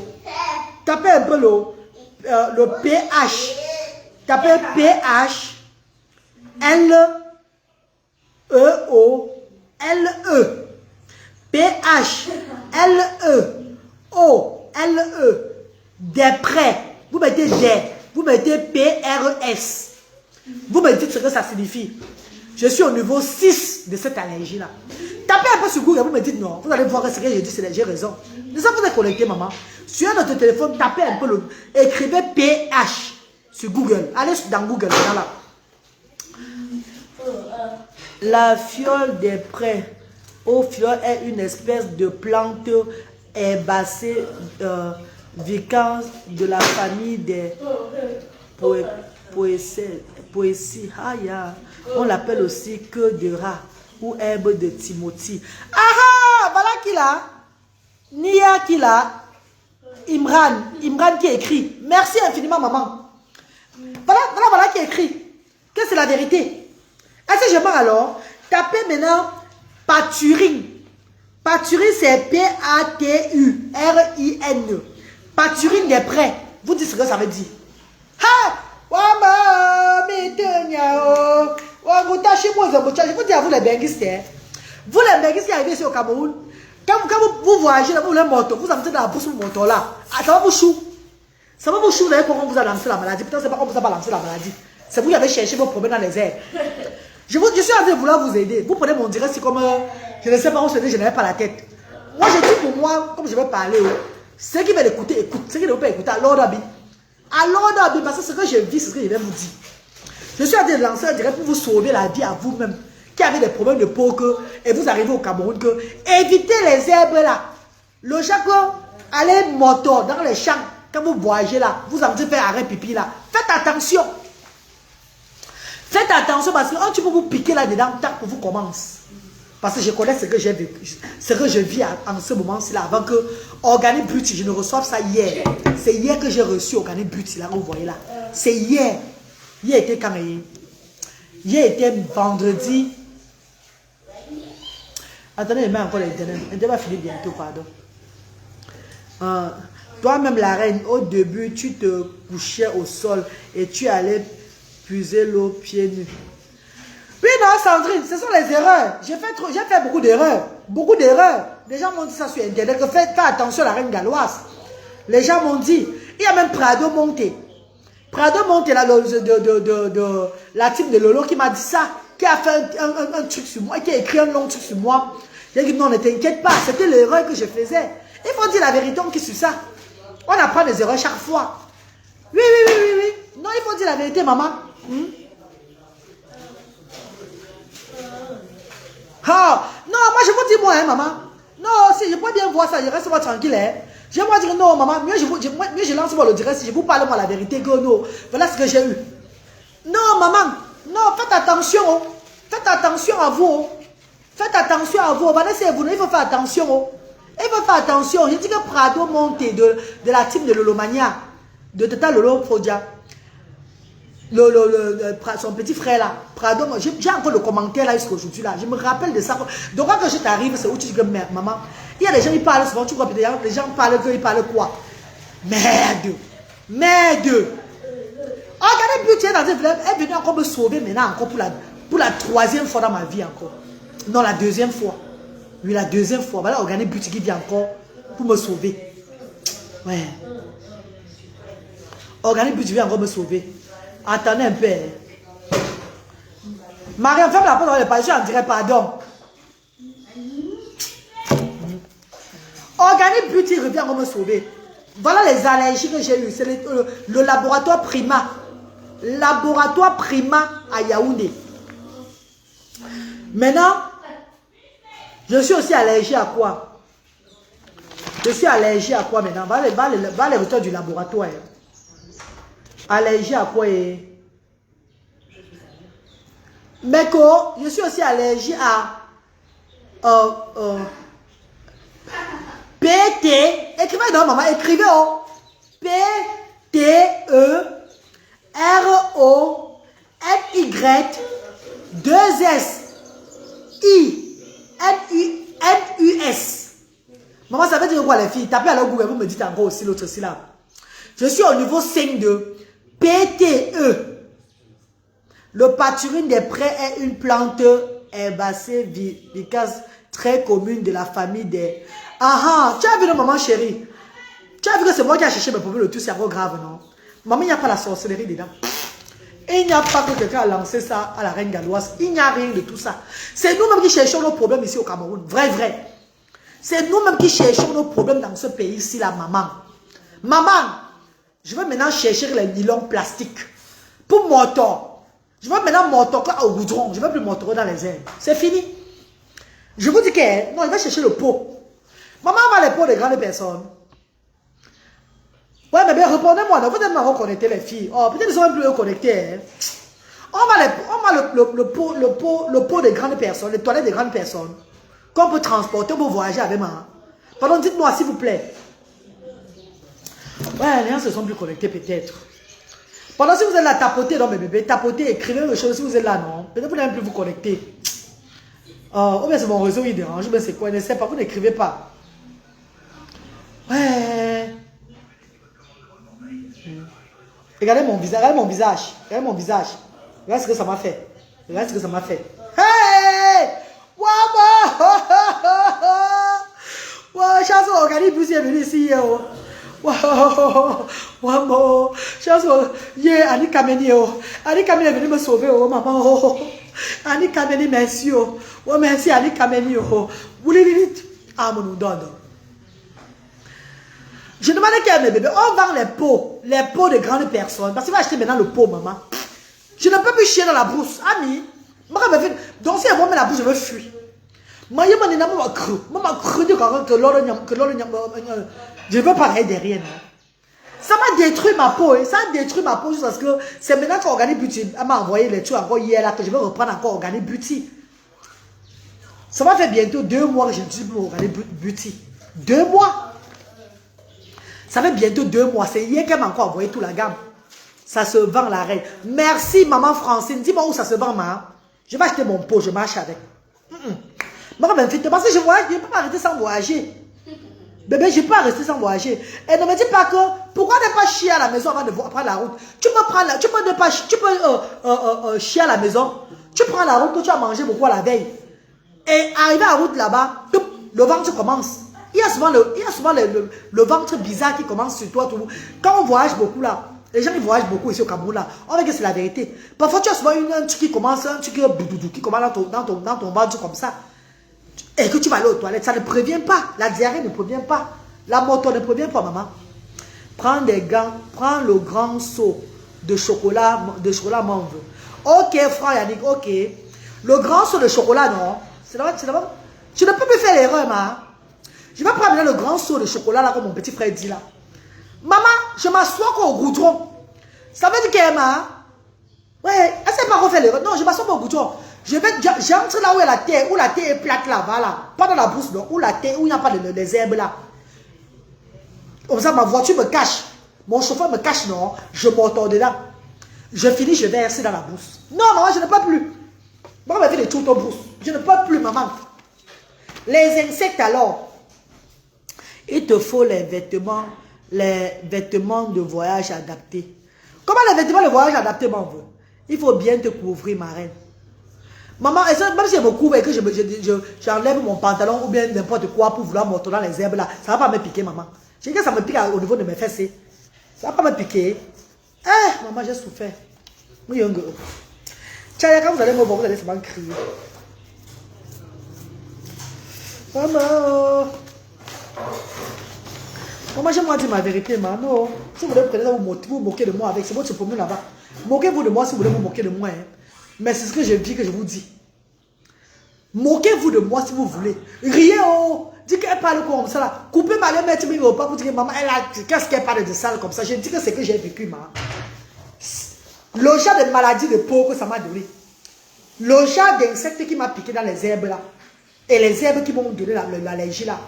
pH. Tapez pH. L-E-O-L-E. pH. L-E-O-L-E. Des prêts. Vous mettez des. Vous mettez P-R-E-S. Vous me dites ce que ça signifie. Je suis au niveau 6 de cette allergie-là. Tapez un peu sur Google, vous me dites non. Vous allez voir ce que j'ai dit, j'ai raison. Déjà, vous êtes connecté, maman. Sur notre téléphone, tapez un peu, écrivez pH sur Google. Allez dans Google, là. La fiole des prés au fiole est une espèce de plante herbacée vicans de la famille des poésie. On l'appelle aussi queue de rat ou herbe de Timothy. Ah, voilà qui l'a. Nia qui l'a. Imran qui écrit. Merci infiniment, maman. Voilà qui écrit. Que c'est la vérité. Est-ce que je pars alors? Tapez maintenant pâturine. Pâturine, c'est P-A-T-U-R-I-N. Pâturine des prés. Vous dites ce que ça veut dire. Ha! Je vous dis à vous les benguistes, vous les benguistes qui arrivez ici au Cameroun, quand vous voyagez, vous voulez moto, vous avez dans la bouche de moto là, ça va vous chou. Ça va vous chou, vous savez comment on vous a lancé la maladie. Putain, c'est pas qu'on vous a pas lancé la maladie. C'est vous qui avez cherché vos problèmes dans les airs. Je suis en train de vouloir vous aider. Vous prenez mon direct, c'est comme, je ne sais pas où c'est, je n'avais pas la tête. Moi, je dis pour moi, comme je vais parler, ceux qui veulent écouter, écoute. Ceux qui ne veulent pas écouter, alors d'habit. Alors, parce que ce que je vis, c'est ce que je vais vous dire. Je suis en train de lancer un direct pour vous sauver la vie à vous-même, qui avez des problèmes de peau, et vous arrivez au Cameroun, évitez les herbes là. Le chaque allez moto dans les champs, Quand vous voyagez là, vous avez fait arrêt pipi là. Faites attention. Faites attention parce que quand tu peux vous piquer là-dedans, tant que vous commence. Parce que je connais ce que j'ai vécu, ce que je vis en ce moment-ci là, avant que Organic Beauty, je ne reçoive ça hier. C'est hier que j'ai reçu Organic Beauty là, vous voyez là. C'est hier. Hier était quand même. Hier était vendredi. Attendez, je mets encore l'internet. L'internet va finir bientôt, pardon. Toi-même, la reine, au début, tu te couchais au sol et tu allais puiser l'eau pieds nus. Oui, non, Sandrine, ce sont les erreurs. J'ai fait beaucoup d'erreurs. Beaucoup d'erreurs. Les gens m'ont dit ça sur Internet. Que fais attention à la reine galloise. Les gens m'ont dit. Il y a même Prado Monté. Prado Monté, là, la team de Lolo qui m'a dit ça. Qui a fait un truc sur moi. Qui a écrit un long truc sur moi. J'ai dit non, ne t'inquiète pas. C'était l'erreur que je faisais. Il faut dire la vérité, on qui sur ça. On apprend des erreurs chaque fois. Oui. Non, il faut dire la vérité, maman. Ah, non, moi je vous dis moi, hein, maman. Non, si je peux bien voir ça, je reste moi tranquille. Hein. Je vais moi dire non, maman, mieux je lance moi le direct si je vous parle moi la vérité que non. Voilà ce que j'ai eu. Non, maman, non, faites attention. Oh. Faites attention à vous. Oh. Faites attention à vous. Vanessa, vous, il faut faire attention. Oh. Il faut faire attention. Je dis que Prado Monté de la team de Lolomania, de Tata Lolo Fodia. Son petit frère là, Prado, j'ai encore le commentaire là jusqu'à aujourd'hui là, je me rappelle de ça. Donc quand je t'arrive, c'est où tu dis que merde, maman, il y a des gens qui parlent souvent, tu vois, les gens parlent que, ils parlent quoi? Merde. Regardez plus, tu es dans une flemme, elle est venue encore me sauver maintenant, encore pour la troisième fois dans ma vie encore. Non, la deuxième fois. Oui, la deuxième fois. Voilà, Organic Beauty qui vient encore pour me sauver. Ouais. Organic Beauty vient encore me sauver. Attendez un peu. Marie, ferme la porte dans le pas, je en dirais pardon. Organic Beauty revient encore me sauver. Voilà les allergies que j'ai eues. C'est le laboratoire Prima. Laboratoire Prima à Yaoundé. Maintenant, je suis aussi allergique à quoi? Je suis allergique à quoi maintenant? Va les retours du laboratoire. Allergie à quoi? Meko, je suis aussi allergique à PT. Écrivez non maman, écrivez oh. PTERO2SINUS. Maman, ça veut dire quoi les filles? Tapez à leur Google, vous me dites encore aussi l'autre syllabe. Je suis au niveau 5 de PTE. Le pâturine des prés est une plante herbacée vivace très commune de la famille des... Ah, tu as vu, maman chérie? Tu as vu que c'est moi qui ai cherché mes problèmes, le tout, c'est encore grave, non? Maman, il n'y a pas la sorcellerie dedans. Et il n'y a pas que quelqu'un a lancé ça à la reine galloise. Il n'y a rien de tout ça. C'est nous-mêmes qui cherchons nos problèmes ici au Cameroun. Vrai. C'est nous-mêmes qui cherchons nos problèmes dans ce pays-ci, la maman. Maman, je vais maintenant chercher les nylons plastiques. Pour moteur. Je vais maintenant motorer au goudron. Je ne vais plus motorer dans les airs. C'est fini. Je vous dis que non, je vais chercher le pot. Maman va les pots des grandes personnes. Ouais, mais bien, répondez-moi. Vous êtes maintenant reconnecter les filles. Oh, peut-être qu'ils sont un peu reconnectés. Hein. On va le pot des grandes personnes, les toilettes des grandes personnes, qu'on peut transporter pour voyager avec moi. Pardon, dites-moi s'il vous plaît. Ouais, les gens se sont plus connectés peut-être. Pendant si vous êtes là, tapotez dans mes bébés, tapotez, écrivez les choses si vous êtes là, non. Peut-être vous n'allez plus vous connecter. Ou bien c'est mon réseau qui dérange, ou bien c'est quoi, je ne sais pas, vous n'écrivez pas. Ouais. Regardez mon visage, regardez mon visage, regardez mon visage. Regardez ce que ça m'a fait. Regardez ce que ça m'a fait. Hey! Wama! Wow, chance Organic Beauty est venu ici. Wow, wow, chance, yeah, Annie Kameni, Annie Kameni est venue me sauver, oh maman, oh, Annie Kameni, merci, oh, merci Annie Kameni, oh, vous les dites, ah, mon nous donne. Je demandais qu'il y a mes bébés, on vend les pots de grandes personnes, parce qu'il va acheter maintenant le pot, maman. Je ne peux plus chier dans la brousse, ami, donc si elle voit la brousse, je veux fuir. Moi, je ne veux pas aller derrière. Ça m'a détruit ma peau. Ça a détruit ma peau juste parce que c'est maintenant qu'Organic Beauty m'a envoyé les trucs encore hier là que je vais reprendre encore Organic Beauty. Ça m'a fait bientôt 2 mois que je n'utilise plus Organic Beauty. 2 mois. Ça fait bientôt 2 mois. C'est hier qu'elle m'a encore envoyé toute la gamme. Ça se vend la reine. Merci maman Francine. Dis-moi où ça se vend, maman. Je vais acheter mon pot, je marche avec. Maman, parce que je voyage, je ne peux pas arrêter sans voyager. Bébé, je ne peux pas rester sans voyager. Et ne me dis pas que, pourquoi ne pas chier à la maison avant de prendre la route? Tu peux chier à la maison. Tu prends la route que tu as mangé beaucoup à la veille. Et arrivé à la route là-bas, le ventre commence. Il y a souvent le ventre bizarre qui commence sur toi. Quand on voyage beaucoup là, les gens qui voyagent beaucoup ici au Cameroun là, on voit que c'est la vérité. Parfois tu as souvent un truc qui commence, un truc qui commence dans ton ventre comme ça. Et que tu vas aller aux toilettes, ça ne prévient pas. La diarrhée ne prévient pas. La moto ne prévient pas, maman. Prends des gants, prends le grand seau de chocolat mauve. Ok, frère Yannick, ok. Le grand seau de chocolat, non. C'est là, tu ne peux plus faire l'erreur, maman. Je vais prendre le grand seau de chocolat là, comme mon petit frère dit là. Maman, je m'assois au goudron. Ça veut dire qu'elle m'a. Ouais, elle ne sait pas quoi faire l'erreur. Non, je m'assois pas au goudron. J'entre là où la terre est plate là, voilà. Pas dans la brousse, non. Où il n'y a pas les herbes là. Comme ça, ma voiture me cache. Mon chauffeur me cache, non. Je m'entends dedans. Je finis, je verse dans la brousse. Non, maman, je ne peux plus. Maman m'a fait des tours en brousse. Je ne peux plus, maman. Les insectes alors. Il te faut les vêtements de voyage adaptés. Comment les vêtements de voyage adaptés, m'en veut? Il faut bien te couvrir, ma reine. Maman, même si je me couvre et que j'enlève mon pantalon ou bien n'importe quoi pour vouloir monter dans les herbes là, ça ne va pas me piquer, maman. Je dis que ça me pique au niveau de mes fesses. Ça ne va pas me piquer. Eh, maman, j'ai souffert. Tiens, quand vous allez me voir, vous allez seulement crier. Maman. Maman, j'aimerais dire ma vérité, maman. Si vous voulez peut-être vous moquer de moi avec, c'est votre problème là-bas. Moquez-vous de moi si vous voulez vous moquer de moi. Hein. Mais c'est ce que je dis que je vous dis. Moquez-vous de moi si vous voulez. Riez, oh. Dites qu'elle parle comme ça là. Coupez ma lèvre, mettez au pas pour dire que maman, qu'est-ce qu'elle parle de sale comme ça. Je dis que c'est que j'ai vécu, maman. Le genre de maladie de peau que ça m'a donné. Le genre d'insectes qui m'a piqué dans les herbes là. Et les herbes qui m'ont donné l'allergie là.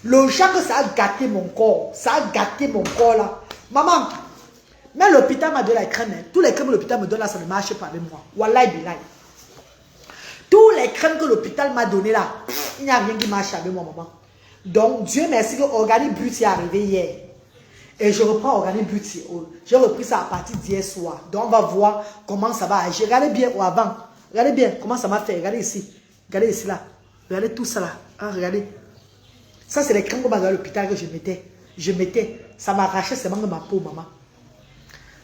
Le genre que ça a gâté mon corps. Ça a gâté mon corps là. Maman, mais l'hôpital m'a donné la crème. Hein. Tous les crèmes que l'hôpital me donne là, ça ne marche pas avec moi. Wallahi billahi. Tous les crèmes que l'hôpital m'a donné là, il n'y a rien qui marche avec moi, maman. Donc, Dieu merci que Organic Beauty est arrivé hier. Et je reprends Organic Beauty. J'ai repris ça à partir d'hier soir. Donc, on va voir comment ça va agir. Regardez bien ou avant. Regardez bien comment ça m'a fait. Regardez ici. Regardez ici là. Regardez tout ça là. Hein, regardez. Ça, c'est les crèmes que m'a donné à l'hôpital que je mettais. Ça m'arrachait seulement ma peau, maman.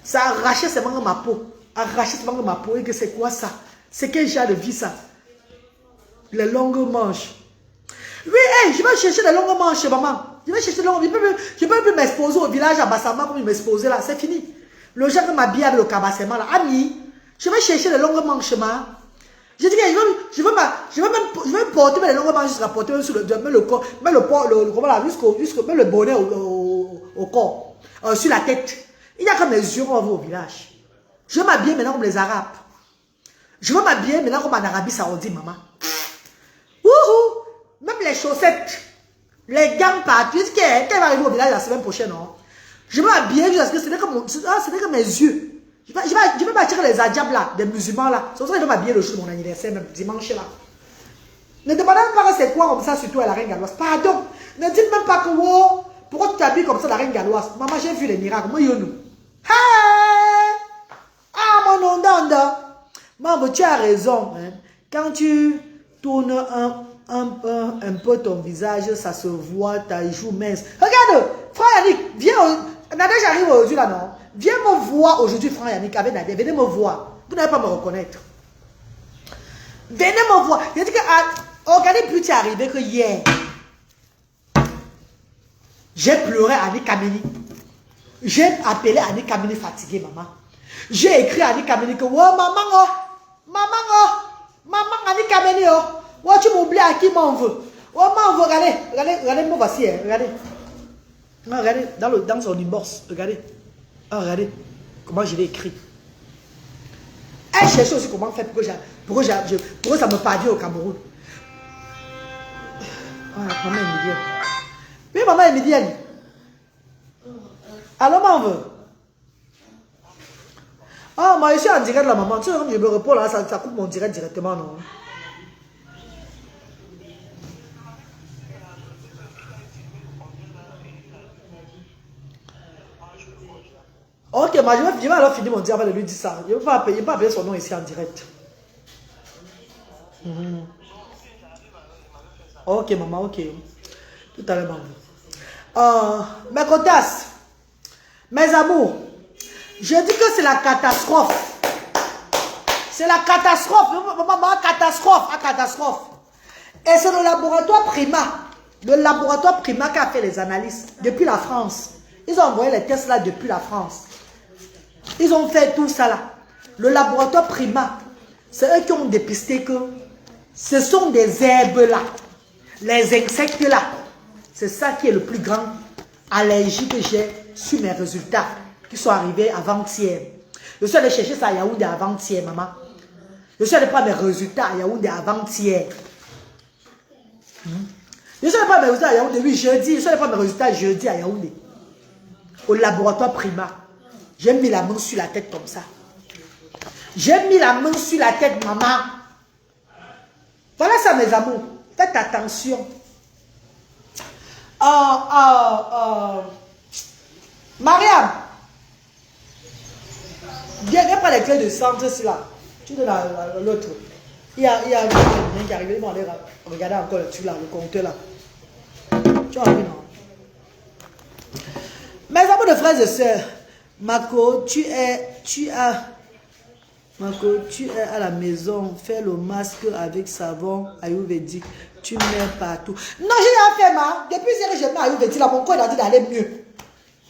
Ça arrachait seulement ma peau. Arrachait seulement ma peau. Et que c'est quoi ça? C'est quel genre de vie ça? Les longues manches. Oui, hey, je vais chercher les longues manches, maman. Je vais chercher les longues manches. Je ne peux plus m'exposer au village à Bassama comme je m'exposais là. C'est fini. Le genre qui m'habille avec le cabassement là. Ami, je vais chercher les longues manches, maman. Je dis que je vais porter les longues manches jusqu'à porter sur le corps, mais le bonnet au corps, sur la tête. Il n'y a que mes yeux qu'on va voir au village. Je vais m'habiller maintenant comme les Arabes. Je vais m'habiller maintenant comme en Arabie Saoudite, maman. Wouhou! Même les chaussettes, les gants partout. Je dis qu'elle va arriver au village la semaine prochaine, non? Je vais m'habiller jusqu'à ce que ce n'est que mes yeux. Je vais m'attirer les adjabs là, des musulmans là. C'est pour ça que je vais m'habiller le jour de mon anniversaire, même dimanche là. Ne demandez même pas que c'est quoi comme ça, surtout à la reine galloise. Pardon. Ne dites même pas que, wow, pourquoi tu t'habilles comme ça la reine galloise? Maman, j'ai vu les miracles. Moi, you know. Hey! Ah, mon ondanda. Maman, tu as raison. Hein. Quand tu tournes un peu ton visage, ça se voit, ta joue mince. Regarde, frère Yannick, viens. Nadia, j'arrive aujourd'hui là, non? Viens me voir aujourd'hui, frère Yannick, avec Nadia. Venez me voir. Vous n'allez pas me reconnaître. Venez me voir. Il dit que Organic Beauty est arrivé que hier. J'ai pleuré à Annie Kamini. J'ai appelé Annie Kamini fatiguée, maman. J'ai écrit à Annie Kamini que, oh, maman, Annie Kamini, oh. Oh, tu m'oublies à qui m'en veut. Oh, m'en veut, regardez, me voici, hein, regardez. Regardez, dans son inbox, regardez. Ah, regardez comment je l'ai écrit. Elle cherche aussi comment faire pour que ça me parvienne au Cameroun. Ah, maman est midienne. Oui, maman est midienne. Alors, maman veut. Ah, moi, je suis en direct là, maman. Tu sais, comme je me repose là, ça coupe mon direct directement, non? Ok, moi, je vais alors finir mon direct avant de lui dire ça. Je ne vais pas appeler son nom ici en direct. Ok, maman, ok. Tout à l'heure, maman. Mes cotasses, mes amours, je dis que c'est la catastrophe. C'est la catastrophe. Maman, catastrophe. Et c'est le laboratoire Prima. Le laboratoire Prima qui a fait les analyses depuis la France. Ils ont envoyé les tests là depuis la France. Ils ont fait tout ça là. Le laboratoire Prima, c'est eux qui ont dépisté que ce sont des herbes là. Les insectes là. C'est ça qui est le plus grand allergie que j'ai sur mes résultats qui sont arrivés avant-hier. Je suis allé chercher ça à Yaoundé avant-hier, maman. Je suis allé prendre mes résultats à Yaoundé avant-hier. Je suis allé prendre mes résultats à Yaoundé, oui, jeudi. Je suis allé prendre mes résultats jeudi à Yaoundé. Au laboratoire Prima. J'ai mis la main sur la tête comme ça. J'ai mis la main sur la tête, maman. Voilà ça, mes amours. Faites attention. Mariam. Viens prendre les clés de centre, c'est là. Tu donnes l'autre. Il y a un lien qui est arrivé. Ils vont aller regarder encore le truc là, le compteur là. Tu as envie, non? Mes amours de frères et sœurs, Marco, tu es à la maison, fais le masque avec savon ayurvédique. Tu mets partout. Non, j'ai rien fait, ma. Depuis que je mets ayurvédique, là, mon corps est en train d'aller mieux.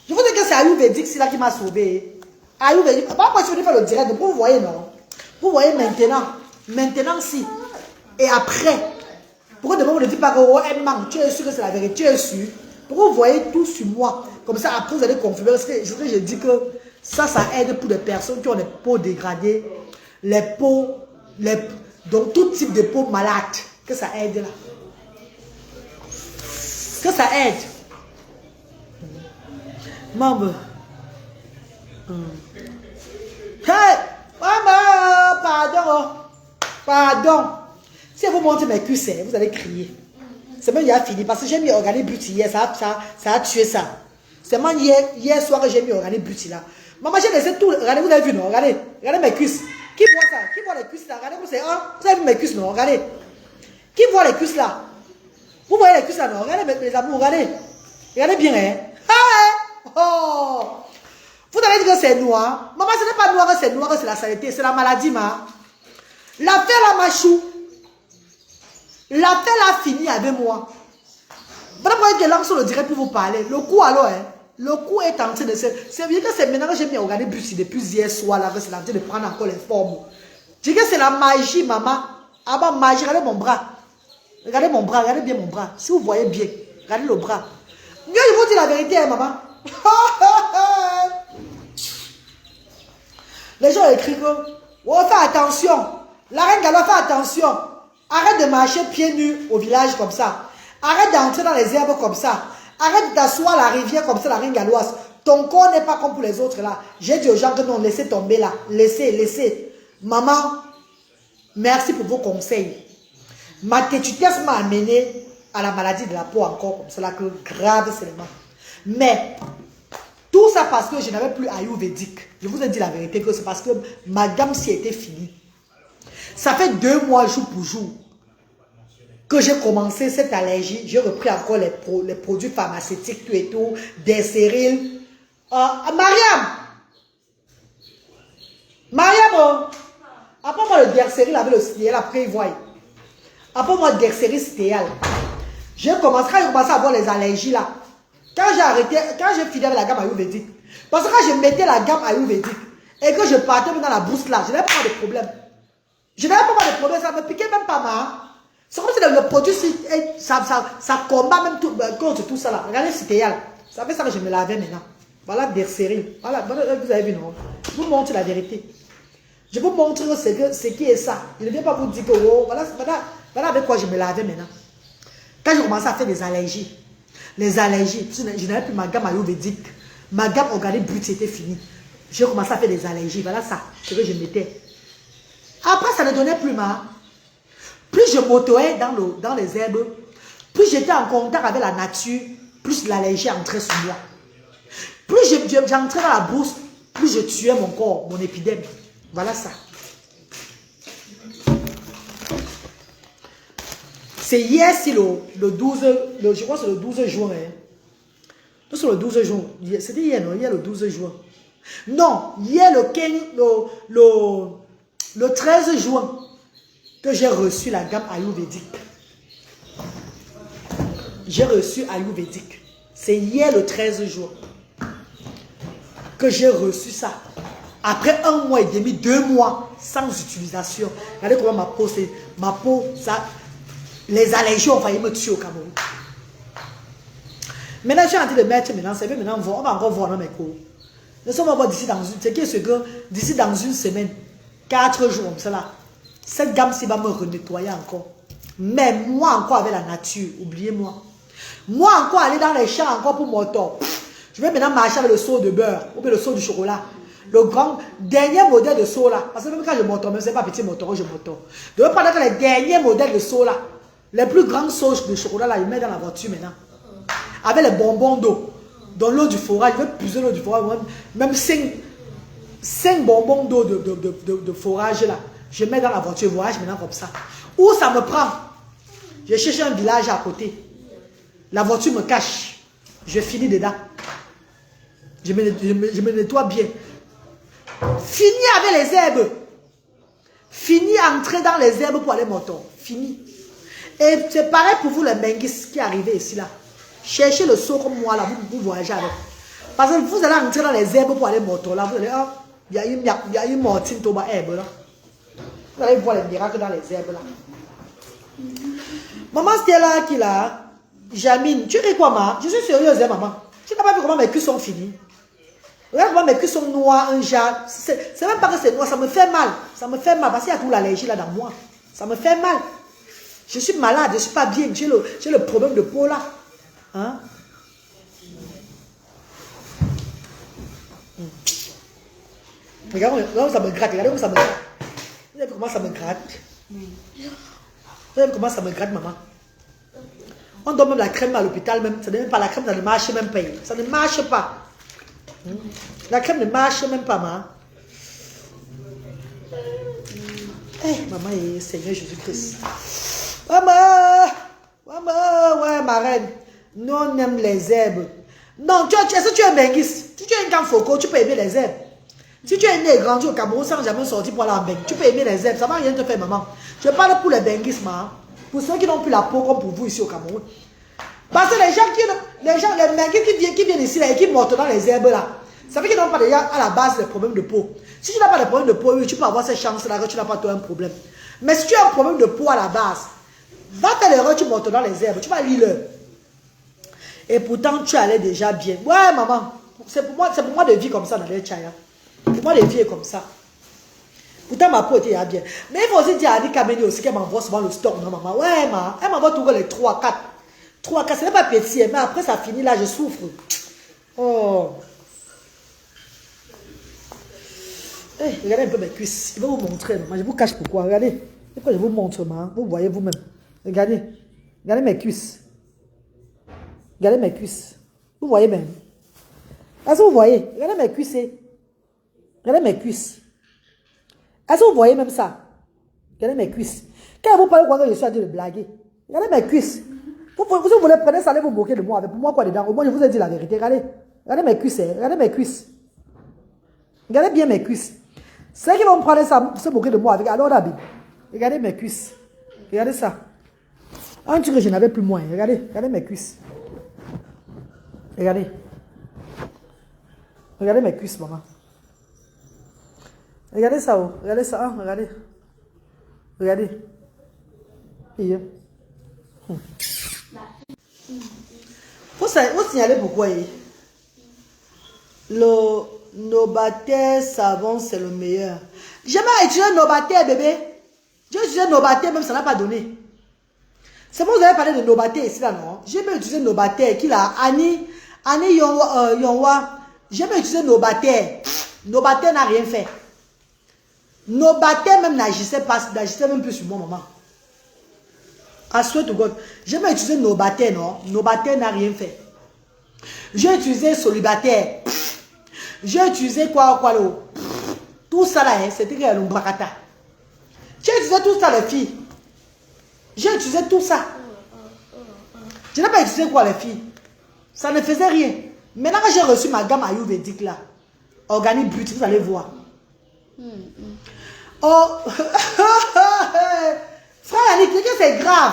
Je vous dis que c'est ayurvédique, c'est là qui m'a sauvé. Ayurvédique. Pas moi, si on fait le direct, vous voyez, non? Vous voyez maintenant. Maintenant, si. Et après. Pourquoi de moi, on ne dit pas que oh, elle manque. Tu es sûr que c'est la vérité. Tu es sûr. Pourquoi vous voyez tout sur moi? Comme ça, après, vous allez confirmer. Parce que je dis que ça aide pour des personnes qui ont des peaux dégradées. Les peaux, donc tout type de peau malade, que ça aide là. Que ça aide. Maman. Hey, maman, pardon. Si vous montez mes cuisses, vous allez crier. C'est même hier fini parce que j'ai mis Organic Beauty hier, ça a tué ça. C'est même hier soir que j'ai mis Organic Beauty là. Maman, j'ai laissé tout. Regardez, vous avez vu, non? Regardez mes cuisses. Qui voit ça? Qui voit les cuisses là? Regardez, vous avez vu mes cuisses, non? Regardez. Qui voit les cuisses là? Vous voyez les cuisses là, non? Regardez mes amours, regardez. Regardez bien, hein? Ah, oh! Vous allez dire que c'est noir. Maman, ce n'est pas noir, c'est la saleté, c'est la maladie, ma. L'affaire là, machou. L'affaire là fini avec moi. Voilà pourquoi je lance sur le direct pour vous parler. Le coup alors, hein? Le coup est en train de se... C'est vrai que c'est maintenant que j'ai mis Organic Beauty depuis hier soir là, que c'est en train de prendre encore les formes. Je dis que c'est la magie, maman. Ah bah magie, regardez mon bras. Regardez mon bras, regardez bien mon bras. Si vous voyez bien, regardez le bras. Mieux, je vous dis la vérité, hein, maman. Les gens écrivent que, oh, fais attention. La reine Galo, fais attention. Arrête de marcher pieds nus au village comme ça. Arrête d'entrer dans les herbes comme ça. Arrête d'asseoir la rivière comme ça, la reine galloise. Ton corps n'est pas comme pour les autres là. J'ai dit aux gens que non, laissez tomber là. Laissez. Maman, merci pour vos conseils. Ma tétutesse m'a amené à la maladie de la peau encore comme cela, que grave seulement. Mais, tout ça parce que je n'avais plus ayurvédique. Je vous ai dit la vérité que c'est parce que ma gamme s'y était finie. Ça fait 2 mois jour pour jour que j'ai commencé cette allergie. J'ai repris encore les produits pharmaceutiques, tout et tout, des stériles. Mariam, après moi le Dercéryl avec le stéal, après il voit. Après moi le Dercéryl stéal. J'ai commencé à avoir les allergies là. Quand j'ai arrêté, quand j'ai fini avec la gamme ayurvédique, parce que quand je mettais la gamme ayurvédique et que je partais dans la brousse là, je n'avais pas de problème. Je n'avais pas de problème, ça ne me piquait même pas mal. C'est comme si le produit, ça combat même contre tout ça là. Regardez, c'était là. Ça fait ça que je me lavais maintenant. Voilà, bercerie. Voilà, vous avez vu, non? Je vous montre la vérité. Je vous montre ce qui est ça. Je ne viens pas vous dire que, oh, voilà avec quoi je me lavais maintenant. Quand j'ai commencé à faire des allergies, les allergies, je n'avais plus ma gamme ayurvédique. Ma gamme organique brute, c'était fini. J'ai commencé à faire des allergies. Voilà ça, ce que je mettais. Après, ça ne donnait plus mal. Plus je m'autoyais dans les herbes, plus j'étais en contact avec la nature, plus l'allergie entrait sur moi. Plus j'entrais dans la bourse, plus je tuais mon corps, mon épidème. Voilà ça. C'est hier, c'est le 12, je crois que c'est le 12 juin. Hein. C'est le 12 juin. C'était hier, non? Hier le 12 juin. Non, hier le 13 juin que j'ai reçu la gamme ayurvédique. J'ai reçu ayurvédique. C'est hier le 13 juin que j'ai reçu ça. Après 1 mois et demi, 2 mois sans utilisation. Regardez comment ma peau, ça, les allergies ont failli me tuer au Cameroun. Maintenant, je suis en train de mettre maintenant, c'est maintenant, on va encore voir dans mes cours. Nous sommes encore d'ici dans une semaine, 4 jours comme cela. Cette gamme-ci va me renettoyer encore. Mais moi encore avec la nature, oubliez-moi. Moi encore aller dans les champs encore pour mon temps. Je vais maintenant marcher avec le seau de beurre ou bien le seau du chocolat. Le grand dernier modèle de seau là. Parce que même quand je moto, même c'est pas petit moto, je moto. Je vais prendre les derniers modèles de seau là. Les plus grands seaux de chocolat là, je mets dans la voiture maintenant. Avec les bonbons d'eau. Dans l'eau du forage, je vais puiser l'eau du forage. Même 5 bonbons d'eau de forage là. Je mets dans la voiture, je voyage maintenant comme ça. Où ça me prend? Je cherche un village à côté. La voiture me cache. Je finis dedans. Je me nettoie bien. Fini avec les herbes. Fini à entrer dans les herbes pour aller moto. Fini. Et c'est pareil pour vous les menguis qui arrivent ici là. Cherchez le seau comme moi là, vous voyagez avec. Parce que vous allez entrer dans les herbes pour aller moto là. Vous allez, il y a une mortine toba herbe là. Vous allez voir les miracles dans les herbes là. Maman Stella qui là, Jamine, tu ris quoi ma? Je suis sérieuse hein, maman. Tu n'as pas vu comment mes culs sont finis? Regarde comment mes culs sont noirs, un genre. C'est même pas que c'est noir, ça me fait mal. Ça me fait mal parce qu'il y a toute l'allergie là dans moi. Ça me fait mal. Je suis malade, je ne suis pas bien. J'ai le problème de peau là. Hein? Regarde ça me gratte. Regardez comment ça me gratte. Vous savez comment ça me gratte? Vous savez comment ça me gratte, maman? On donne même la crème à l'hôpital, même. Ça ne même pas la crème, ça ne marche même pas. Ça ne marche pas. La crème ne marche même pas, maman. Hey, maman et Seigneur Jésus-Christ. Maman, ouais, ma reine. Nous, on aime les herbes. Non, est-ce que tu es benguis? Si tu es un camfoco, tu peux aimer les herbes. Si tu es né et grandi au Cameroun sans jamais sortir pour aller en bengue, tu peux aimer les herbes. Ça ne va rien te faire, maman. Je parle pour les benguis, maman. Pour ceux qui n'ont plus la peau comme pour vous ici au Cameroun. Parce que les benguis qui viennent ici là, et qui montent dans les herbes là, ça fait qu'ils n'ont pas déjà à la base des problèmes de peau. Si tu n'as pas de problème de peau, oui, tu peux avoir cette chance-là que tu n'as pas toi un problème. Mais si tu as un problème de peau à la base, va faire l'erreur, tu montes dans les herbes, tu vas lire l'heure. Et pourtant, tu allais déjà bien. Ouais, maman, c'est pour moi de vivre comme ça dans les chaya. Pour moi de vivre comme ça. Pourtant, ma peau était bien. Mais il faut aussi dire à Annie Kameni aussi qu'elle m'envoie souvent le stock, non, maman. Ouais, maman, elle m'envoie toujours les 3, 4. 3, 4, ce n'est pas petit, mais après ça finit là, je souffre. Oh. Hey, regardez un peu mes cuisses. Je vais vous montrer, maman. Je vous cache pourquoi. Regardez. Pourquoi je vous montre, maman. Vous voyez vous-même. Regardez. Regardez mes cuisses. Regardez mes cuisses. Vous voyez même. Est-ce que vous voyez? Regardez mes cuisses. Regardez mes cuisses. Est-ce que vous voyez même ça? Regardez mes cuisses. Quand vous parlez quoi que je suis en train de blaguer. Regardez mes cuisses. Vous voulez prendre ça, allez vous moquer de moi. Avec pour moi quoi dedans? Moi je vous ai dit la vérité. Regardez. Regardez mes cuisses. Regardez mes cuisses. Regardez bien mes cuisses. Ceux qui vont prendre ça, se moquer de moi avec. Alors David. Regardez mes cuisses. Regardez ça. Un truc que je n'avais plus moins. Regardez. Regardez mes cuisses. Regardez. Regardez mes cuisses, maman. Regardez ça, oh. Regardez ça, hein. Regardez. Regardez. Et, Faut signaler pourquoi. Le Nobater savon, c'est le meilleur. J'ai jamais utilisé Nobater, bébé. J'ai utilisé Nobater, même ça n'a pas donné. C'est bon, vous avez parlé de Nobater ici, là, non? J'ai même utilisé Nobater, qui l'a Annie Yonwa. J'ai même utilisé Nobater. Nobater n'a rien fait. Nobater même n'agissait même plus sur moi, maman. I swear to God. J'ai même utilisé Nobater, non? Nobater n'a rien fait. J'ai utilisé Solibataire. J'ai utilisé quoi, tout ça là, c'était que l'ombrakata. J'ai utilisé tout ça, les filles. J'ai utilisé tout ça. Je n'ai pas utilisé quoi, les filles. Ça ne faisait rien. Maintenant que j'ai reçu ma gamme ayurvédique là, organique but, vous allez voir. Oh, frère Yannick, c'est grave.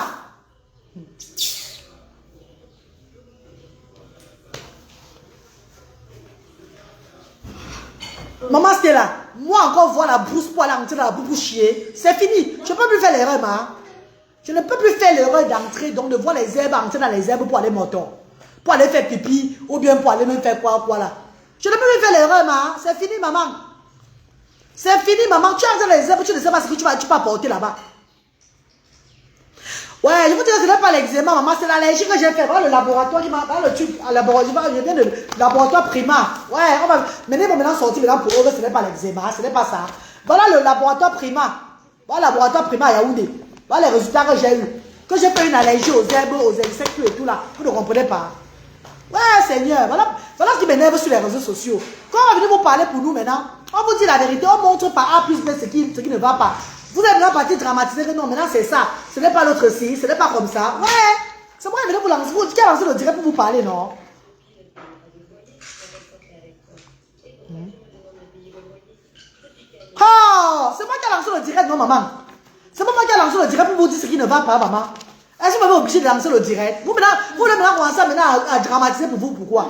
Maman Stella, moi encore voir la brousse pour aller entrer dans la boue chier. C'est fini. Je ne peux plus faire l'erreur, ma. Je ne peux plus faire l'erreur d'entrer, donc de voir les herbes, entrer dans les herbes pour aller moto. Pour aller faire pipi, ou bien pour aller même faire quoi là. Je ne peux plus faire l'erreur, ma. C'est fini, maman. C'est fini, maman. Tu entres dans les herbes, tu ne sais pas ce que tu vas apporter là-bas. Ouais, je vous dis que ce n'est pas l'eczéma, maman, c'est l'allergie que j'ai fait. Voilà le laboratoire qui m'a. Le truc, je viens de laboratoire primaire. Ouais, on va maintenant sortir maintenant pour eux, ce n'est pas l'eczéma, ce n'est pas ça. Voilà le laboratoire primaire. Voilà le laboratoire primaire à Yaoundé. Voilà les résultats que j'ai eu. Que j'ai fait une allergie aux herbes, aux insectes et tout là. Vous ne comprenez pas. Ouais, Seigneur, voilà ce qui m'énerve sur les réseaux sociaux. Quand on va venir vous parler pour nous maintenant, on vous dit la vérité, on montre par A plus B ce qui ne va pas. Vous êtes maintenant parti dramatiser que non, maintenant c'est ça. Ce n'est pas l'autre ci, ce n'est pas comme ça. Ouais, c'est moi qui vais vous lancer. Qui a lancé le direct pour vous parler, non? Oh, c'est moi qui a lancé le direct, non, maman? C'est pas moi qui a lancé le direct pour vous dire ce qui ne va pas, maman. Est-ce que vous m'avez obligé de lancer le direct? Vous maintenant commencez maintenant à dramatiser pour vous, pourquoi?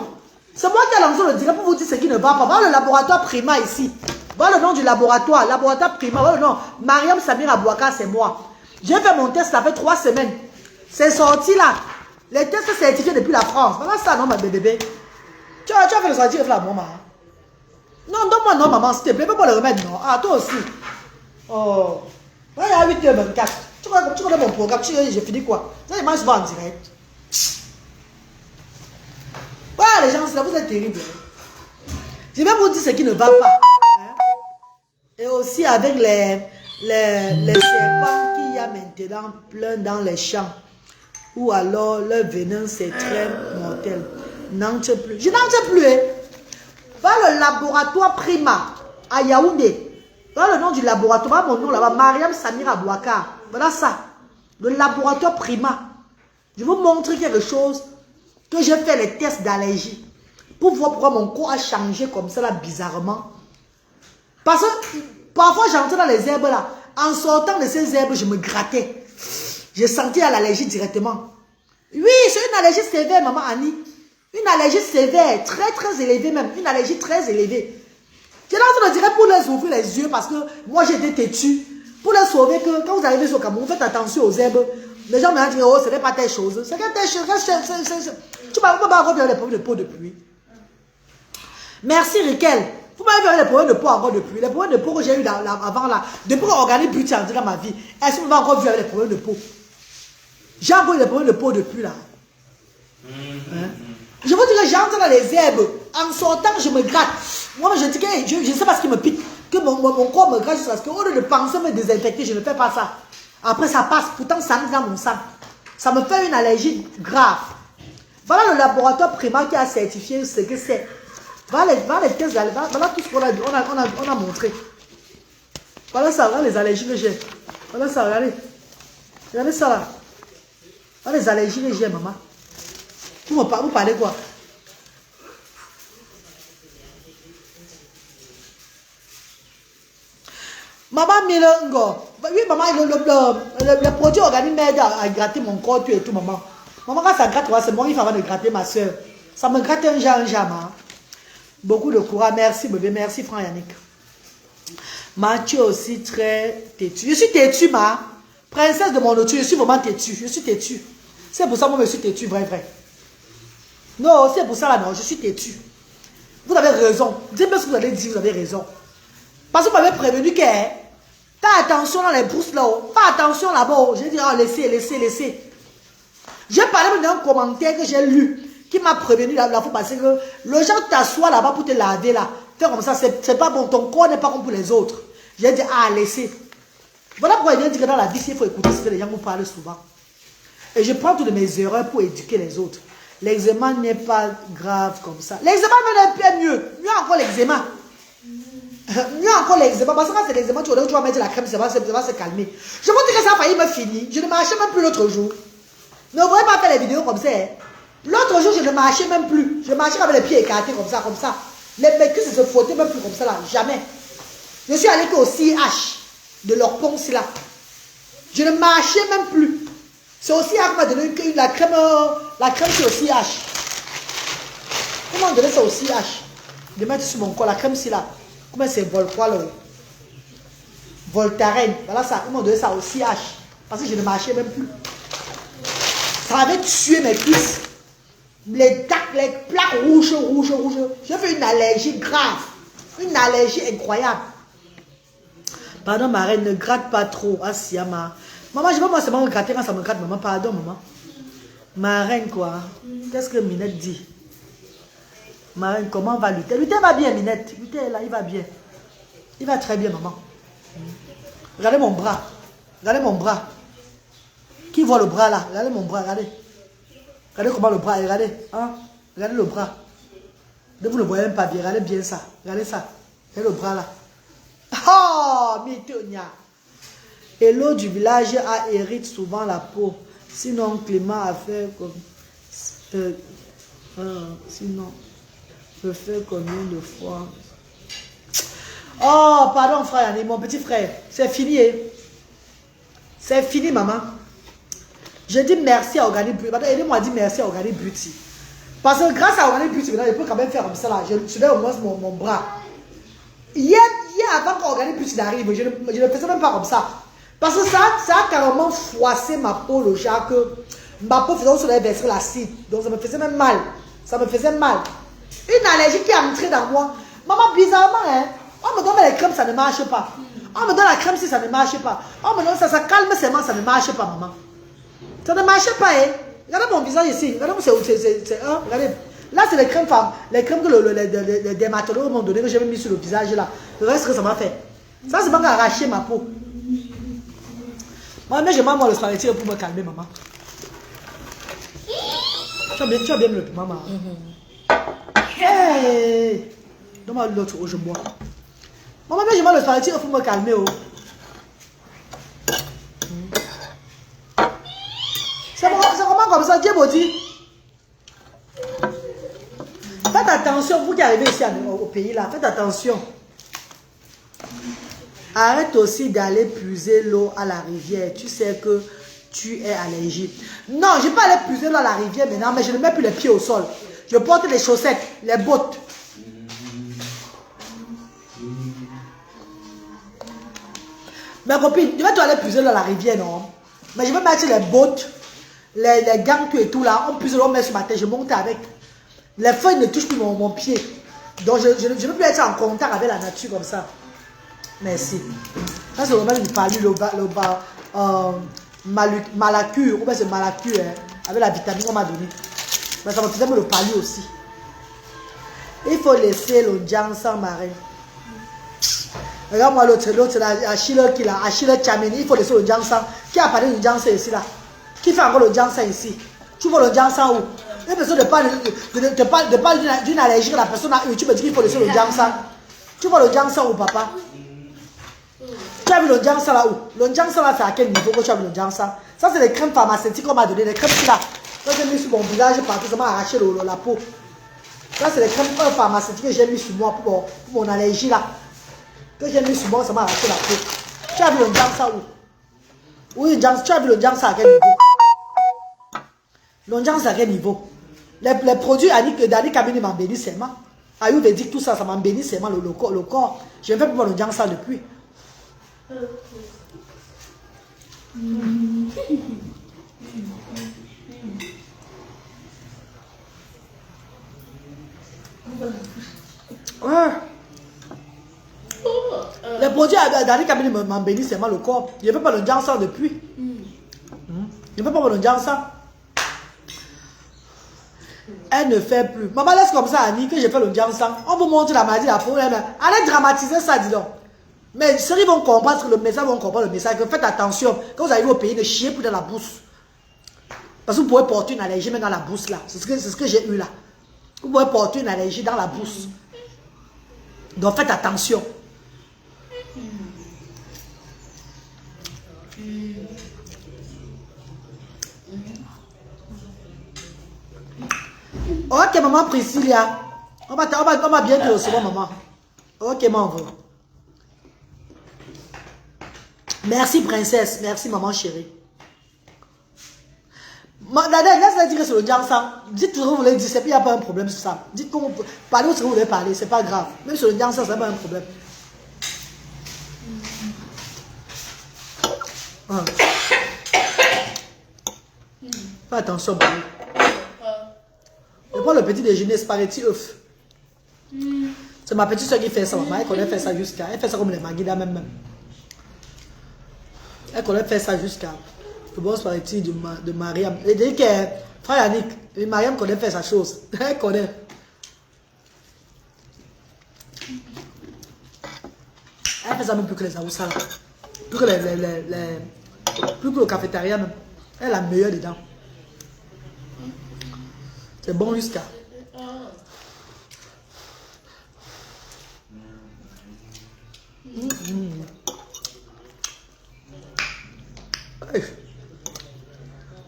C'est moi qui a lancé le direct pour vous dire ce qui ne va pas. Voilà le laboratoire Prima ici. Voilà le nom du laboratoire. Laboratoire Prima. Voilà le nom. Mariam Samir Abouaka, c'est moi. J'ai fait mon test, ça fait 3 semaines. C'est sorti là. Les tests certifiés depuis la France. Voilà ça, non, ma bébé. Tu as fait le sortir là, maman. Non, donne-moi non, maman, s'il te plaît. Fais-moi le remède, non. Ah, toi aussi. Oh. Là, il y a 8h24. Tu connais mon programme. J'ai fini quoi? Ça, moi, je vais en direct. Ouais, les gens, là, vous êtes terribles. Je vais vous dire ce qui ne va pas. Hein? Et aussi avec les serpents qu'il y a maintenant plein dans les champs. Ou alors leur venin, c'est très mortel. N'entre plus. Je n'entre plus. Hein? Voilà le laboratoire Prima à Yaoundé. Voilà le nom du laboratoire. Mon nom là-bas, Mariam Samir Abouaka. Voilà ça. Le laboratoire Prima. Je vais vous montrer quelque chose que j'ai fait les tests d'allergie. Pour voir pourquoi mon corps a changé comme ça là, bizarrement. Parce que parfois j'entrais dans les herbes là. En sortant de ces herbes, je me grattais. J'ai senti l'allergie directement. Oui, c'est une allergie sévère, maman Annie. Une allergie sévère, très très élevée même. Une allergie très élevée. Je leur dirais pour les ouvrir les yeux parce que moi j'étais têtue. Pour les sauver que quand vous arrivez sur Cameroun, faites attention aux herbes. Les gens me disent, oh, ce n'est pas telle chose. C'est que telle chose. Tu m'as pas encore les problèmes de peau depuis. Merci Riquel. Vous m'avez vu les problèmes de peau encore depuis. Les problèmes de peau que j'ai eu avant là. Depuis qu'on organise Beauty dans ma vie. Est-ce que vous m'avez encore vu avec les problèmes de peau? J'ai encore eu des problèmes de peau depuis là. Hein? Je vous dis que j'entre dans les herbes. En sortant, je me gratte. Moi, je dis que je ne sais pas ce qui me pique. Que mon corps me gratte juste parce qu'au lieu de penser me désinfecter, je ne fais pas ça. Après, ça passe. Pourtant, ça entre dans mon sang. Ça me fait une allergie grave. Voilà le laboratoire Prima qui a certifié ce que c'est. Voilà les tests d'allergie. Voilà tout ce qu'on a montré. Voilà ça, voilà les allergies que j'ai. Voilà ça, regardez. Regardez ça là. Voilà les allergies que j'ai, maman. Vous parlez quoi? Maman Milengo. Oui, maman, le produit organique m'aide à gratter mon corps et tout, maman. Maman, quand ça gratte, c'est moi qui fais avant de gratter ma soeur. Ça me gratte un jambe. Beaucoup de courage. Merci, bébé. Merci, Franck Yannick. Mathieu aussi très têtu. Je suis têtu, ma. Princesse de mon autre, je suis vraiment têtu. Je suis têtu. C'est pour ça que moi, je suis têtu, vrai. Non, c'est pour ça, là, non. Je suis têtu. Vous avez raison. Dites-moi ce que vous allez dire, vous avez raison. Parce que vous m'avez prévenu que fais attention dans les brousses là-haut. Fais attention là-bas. J'ai dit, oh, laissez. J'ai parlé d'un commentaire que j'ai lu qui m'a prévenu la fois passée que le gens t'assoit là-bas pour te laver là. Fais comme ça, c'est pas bon. Ton corps n'est pas comme pour les autres. J'ai dit, ah, laissez. Voilà pourquoi il vient dire que dans la vie, il faut écouter ce que les gens vous parlent souvent. Et je prends toutes mes erreurs pour éduquer les autres. L'eczéma n'est pas grave comme ça. L'eczéma n'est mieux. Mieux encore l'eczéma. Mieux encore l'eczéma. Parce que quand c'est l'eczéma, tu vas mettre la crème, ça va se calmer. Je vous dis que ça a failli me finir. Je ne marchais même plus l'autre jour. Ne voyez pas faire les vidéos comme ça. Hein. L'autre jour, je ne marchais même plus. Je marchais avec les pieds écartés comme ça. Mes cuisses se frottaient même plus comme ça là. Jamais. Je suis allé au CH de leur ponce là. Je ne marchais même plus. C'est aussi qui m'a donné la crème c'est au CH. Comment on donne ça au CH? De mettre sur mon corps, la crème c'est là. Comment c'est quoi là? Voltaren. Voilà ça, ils m'ont donné ça au CH. Parce que je ne marchais même plus. Ça avait tué mes cuisses. Les plaques rouges. J'ai fait une allergie grave. Une allergie incroyable. Pardon ma reine, ne gratte pas trop. Ah Siama. Maman, je ne vais pas seulement me gratter quand ça me gratte, maman. Pardon, maman. Ma reine, quoi. Qu'est-ce que Minette dit? Ma reine, comment va Luther? Luther va bien, Minette. Luther, là, il va bien. Il va très bien, maman. Regardez mon bras. Regardez mon bras. Qui voit le bras, là? Regardez mon bras, regardez. Regardez comment le bras est, regardez. Hein? Regardez le bras. Vous ne voyez même pas bien. Regardez bien ça. Regardez ça. Regardez le bras, là. Oh, Mitonia. Et l'eau du village hérite souvent la peau. Sinon, Clément a fait comme... sinon, je fais combien de fois? Oh, pardon, frère, mon petit frère. C'est fini. Hein? C'est fini, maman. Je dis merci à Organic Beauty. Aidez-moi à dire merci à Organic Beauty. Parce que grâce à Organic Beauty, je peux quand même faire comme ça là. Je vais au moins mon bras. Hier avant qu'Organic Beauty n'arrive, je ne faisais même pas comme ça. Parce que ça a carrément froissé ma peau, le genre que ma peau faisait sur les verser l'acide. Donc ça me faisait même mal. Ça me faisait mal. Une allergie qui est entrée dans moi. Maman, bizarrement, hein, on me donne les crèmes, ça ne marche pas. On me donne la crème si ça ne marche pas. On me donne ça calme seulement, ça ne marche pas, maman. Ça ne marche pas, hein. Regardez mon visage ici. Regardez, regardez. Là, c'est les crèmes que les dermatologues m'ont donné, que j'ai mis sur le visage là. Le reste que ça m'a fait. Ça, c'est pas arraché ma peau. Moi, mais je mange le spaghetti pour me calmer, maman. Tu as bien le maman. Hey! Donne-moi l'autre où je bois. Maman, mais je mange le spaghetti pour me calmer. Oh. C'est vraiment comme ça, Dieu vous dit. Faites attention, vous qui arrivez ici au pays là, faites attention. Arrête aussi d'aller puiser l'eau à la rivière. Tu sais que tu es allergique. Non, je ne vais pas aller puiser l'eau à la rivière maintenant, mais je ne mets plus les pieds au sol. Je porte les chaussettes, les bottes. Mes copines, je vais tout aller puiser l'eau à la rivière, non? Mais je vais mettre les bottes, les gants, tout et tout là. On puise l'eau, on met sur ma tête, je monte avec. Les feuilles ne touchent plus mon pied. Donc je ne peux plus être en contact avec la nature comme ça. Merci. Ça c'est vraiment du palu, malacure, ou bien c'est malacure, hein, avec la vitamine qu'on m'a donné. Mais ça me faisait le palu aussi. Il faut laisser le jang sans marin. Regarde-moi l'autre là, Achille Chameni, il faut laisser le jang sans. Qui a parlé du jang ici là? Qui fait encore le jang ici? Tu vois le jang où? Une personne te parle d'une allergie que la personne a eu. Tu me dis qu'il faut laisser le jang Tu vois le jang où, papa? Tu as vu le jang là où? Le jang là, c'est à quel niveau que tu as vu le jang ça? Ça, c'est les crèmes pharmaceutiques qu'on m'a donné. Les crèmes là. Quand j'ai mis sur mon visage, partout, ça m'a arraché la peau. Ça, c'est les crèmes pharmaceutiques que j'ai mis sur moi pour mon allergie là. Que j'ai mis sur moi, ça m'a arraché la peau. Tu as vu le jang ça où? Oui, tu as vu le jang ça à quel niveau? Le jang c'est à quel niveau? Les produits Dani Kabini m'ont béni seulement. Ayurvédique, tout ça, ça m'a béni seulement le corps. Je ne fais plus le jang ça depuis. Ouais. Les produits d'Ali Kamini m'embellissent seulement le corps. Je ne peux pas le dire ça depuis. Je ne peux pas le dire ça. Elle ne fait plus. Maman laisse comme ça Annie que je fais le dire ça. On vous montre la maladie, la peau. Allez dramatiser ça, dis donc. Mais ceux qui vont comprendre le message, vont comprendre le message. Que faites attention. Quand vous arrivez au pays, ne chiez plus dans la bourse. Parce que vous pouvez porter une allergie même dans la bourse là. C'est ce que j'ai eu là. Vous pouvez porter une allergie dans la bourse. Donc faites attention. Ok, maman Priscilla. On va bien te recevoir, maman. Ok, maman. Merci, princesse. Merci, maman chérie. Laisse-la dire sur le Djansa. Dites ce que vous voulez dire. Il n'y a pas un problème sur ça. Dites qu'on peut parler ce que vous voulez parler. C'est pas grave. Même sur le Djansa, ça n'est pas un problème. Fais attention, Marie. Je prends le petit déjeuner, spaghetti œuf. C'est ma petite soeur qui fait ça. Maman, elle connaît faire ça jusqu'à. Elle fait ça comme les Magida même. Elle connaît faire ça jusqu'à. Le bon spaghetti de Mariam. Elle dit que frère Yannick, Mariam connaît faire sa chose. Elle connaît. Elle fait ça même plus que les Aoussa. Plus que plus que le cafétéria même. Elle est la meilleure dedans. C'est bon jusqu'à.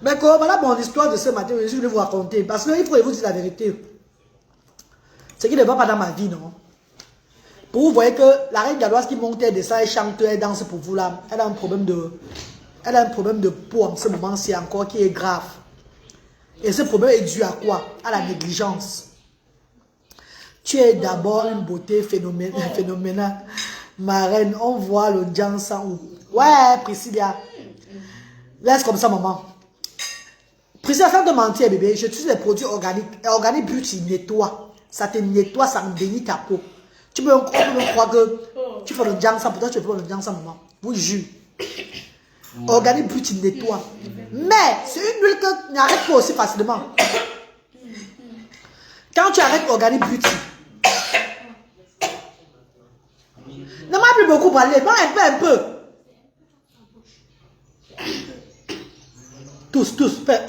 Mais voilà mon histoire de ce matin, je vais vous raconter. Parce qu'il faut vous dire la vérité. Ce qui ne va pas dans ma vie, non. Pour vous voyez que la reine galloise qui monte, elle descend, elle chante, elle danse pour vous là. Elle a un problème de peau en ce moment-ci encore qui est grave. Et ce problème est dû à quoi? À la négligence. Tu es d'abord une beauté phénoménale. Ma reine, on voit le Djansa où. Ouais, Priscilla. Laisse comme ça, maman. Priscilla, sans te mentir, bébé, j'utilise des produits organiques. Et Organic Beauty nettoie. Ça te nettoie, ça embellit ta peau. Tu peux croire que tu fais le Djansa, pourtant tu fais le Djansa, maman. Vous jure. Organic Beauty nettoie. Mais c'est une huile que n'arrête pas aussi facilement. Quand tu arrêtes Organic Beauty, ne m'a plus beaucoup parlé, pas un peu. Tous, fais.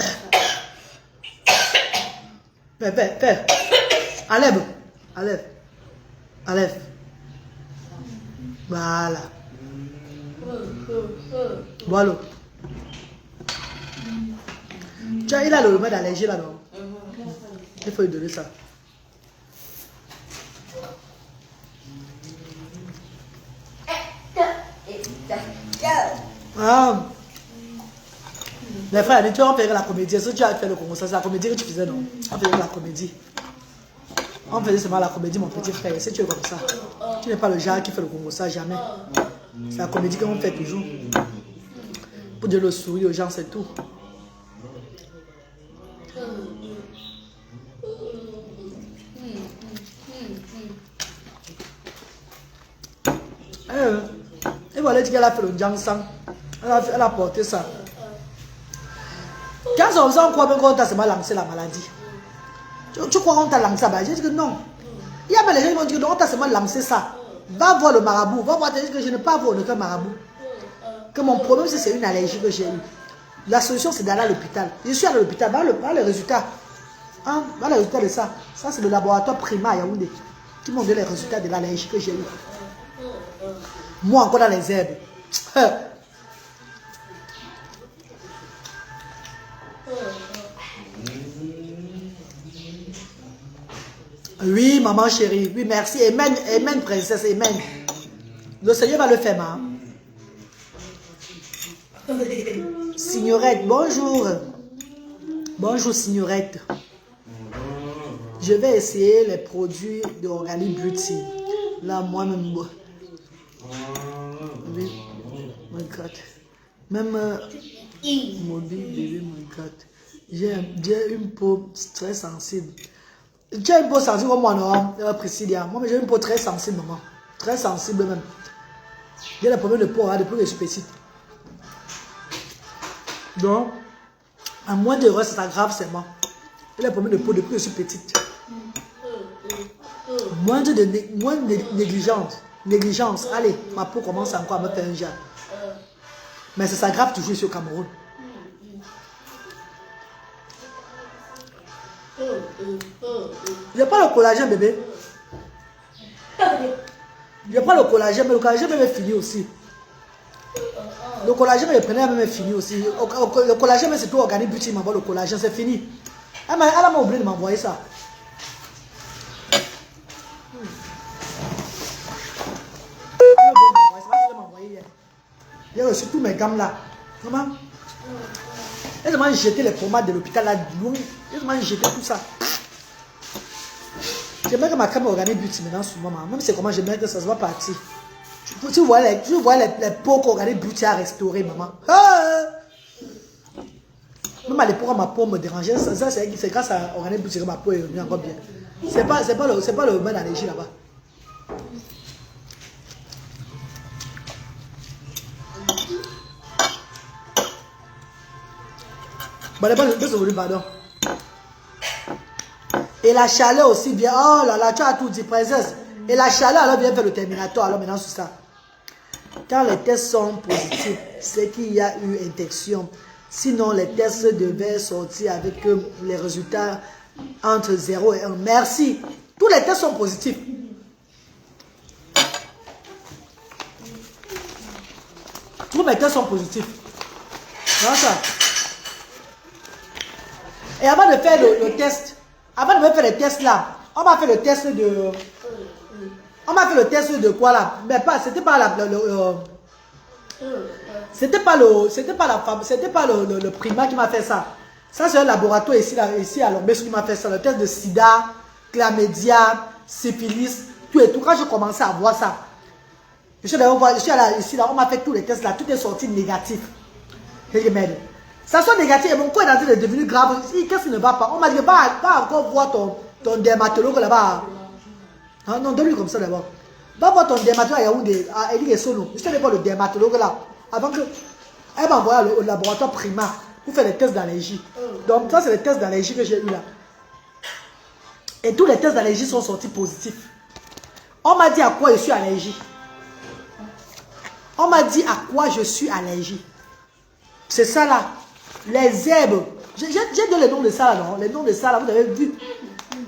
Fais. Enlève. Voilà. Voilà. Tu as, il a le remède d'allergie là, non? Il faut lui donner ça. Ah. Les frères, tu vas faire la comédie. Est-ce que tu as fait le Congo? C'est la comédie que tu faisais, non? On faisait la comédie. On faisait seulement la comédie, mon petit frère. Si tu es comme ça, tu n'es pas le genre qui fait le Congo, ça, jamais. C'est la comédie qu'on fait toujours. Pour dire le sourire aux gens, c'est tout. Et voilà, qu'elle a fait le Jansan. Elle a porté ça. Quand on croit qu'on t'a seulement lancé la maladie. Tu crois qu'on t'a lancé ça? J'ai dit que non. Il y a des gens qui vont dire que non, on t'a seulement lancé ça. Va voir le marabout. Va voir, que je n'ai pas voir aucun marabout. Que mon problème, c'est une allergie que j'ai eue. La solution, c'est d'aller à l'hôpital. Je suis à l'hôpital. Voilà le résultat. Hein? Voilà le résultat de ça. Ça, c'est le laboratoire Prima à Yaoundé qui m'ont donné les résultats de l'allergie que j'ai eue. Moi, encore dans les herbes. Oui, maman chérie. Oui, merci. Amen, amen, princesse. Amen. Le Seigneur va le faire, maman. Signorette, bonjour. Bonjour, Signorette. Je vais essayer les produits de Organic Beauty. Là, moi-même. Oui, my God. Même mobile, bébé, my God. J'ai une peau très sensible. Tu as une peau sensible comme moi, non, Priscilla? Moi, j'ai une peau très sensible, maman. Très sensible même. J'ai des problèmes de peau hein, depuis que je suis petite. Donc, à moins de c'est pas grave, c'est moi. J'ai des problèmes de peau depuis que je suis petite. Moins de négligence. Négligence. Allez, ma peau commence encore à me faire un genre. Mais c'est ça grave toujours ici au Cameroun. J'ai pas le collagène, bébé. J'ai pas le collagène, mais le collagène même est fini aussi. Le collagène, je prenais même est fini aussi. Le collagène, c'est tout Organic Beauty, m'envoie le collagène, c'est fini. Elle m'a oublié de m'envoyer ça. J'ai reçu tous mes gammes là. Comment? Elle m'a jeté les pommades de l'hôpital là. Elle m'a jeté tout ça. J'aimerais que ma crème Organic Beauty maintenant sur moi. Même si c'est comment j'aimerais que ça se va partir. Tu vois les peaux qu'Organic Beauty a restaurées, maman. Même à l'époque, ma peau me dérangeait. Ça c'est grâce à Organic Beauty que ma peau est revenue encore bien. C'est pas le remède d'allergie là-bas. Pardon. Et la chaleur aussi vient. Oh là là, tu as tout dit, princesse. Et la chaleur, alors vient faire le Terminator. Alors maintenant, c'est ça. Quand les tests sont positifs, c'est qu'il y a eu infection. Sinon, les tests devaient sortir avec les résultats entre 0 et 1. Merci. Tous les tests sont positifs. Tous mes tests sont positifs. Voilà ça. Et avant de faire le test, avant de me faire le test là, on m'a fait le test de... On m'a fait le test de quoi là? Mais pas, c'était pas la... C'était pas le primat qui m'a fait ça. Ça c'est un laboratoire ici à Lombès qui m'a fait ça. Le test de sida, chlamydia, syphilis, tout et tout. Quand je commençais à voir ça, je suis allé ici là, on m'a fait tous les tests là, tout est sorti négatif. Ça soit négatif et mon corps est en train de devenir grave. Qu'est-ce qui ne va pas? On m'a dit va encore voir ton dermatologue là-bas. Ah non, donne-lui comme ça d'abord. Va voir ton dermatologue à Yaoundé, à Elie Sono. Je t'allais voir le dermatologue là. Avant que. Elle m'a envoyé au laboratoire Prima pour faire les tests d'allergie. Donc, ça, c'est les tests d'allergie que j'ai eu là. Et tous les tests d'allergie sont sortis positifs. On m'a dit à quoi je suis allergique. On m'a dit à quoi je suis allergique. C'est ça là. Les herbes. J'ai donné les noms de ça là, non? Les noms de ça là, vous avez vu.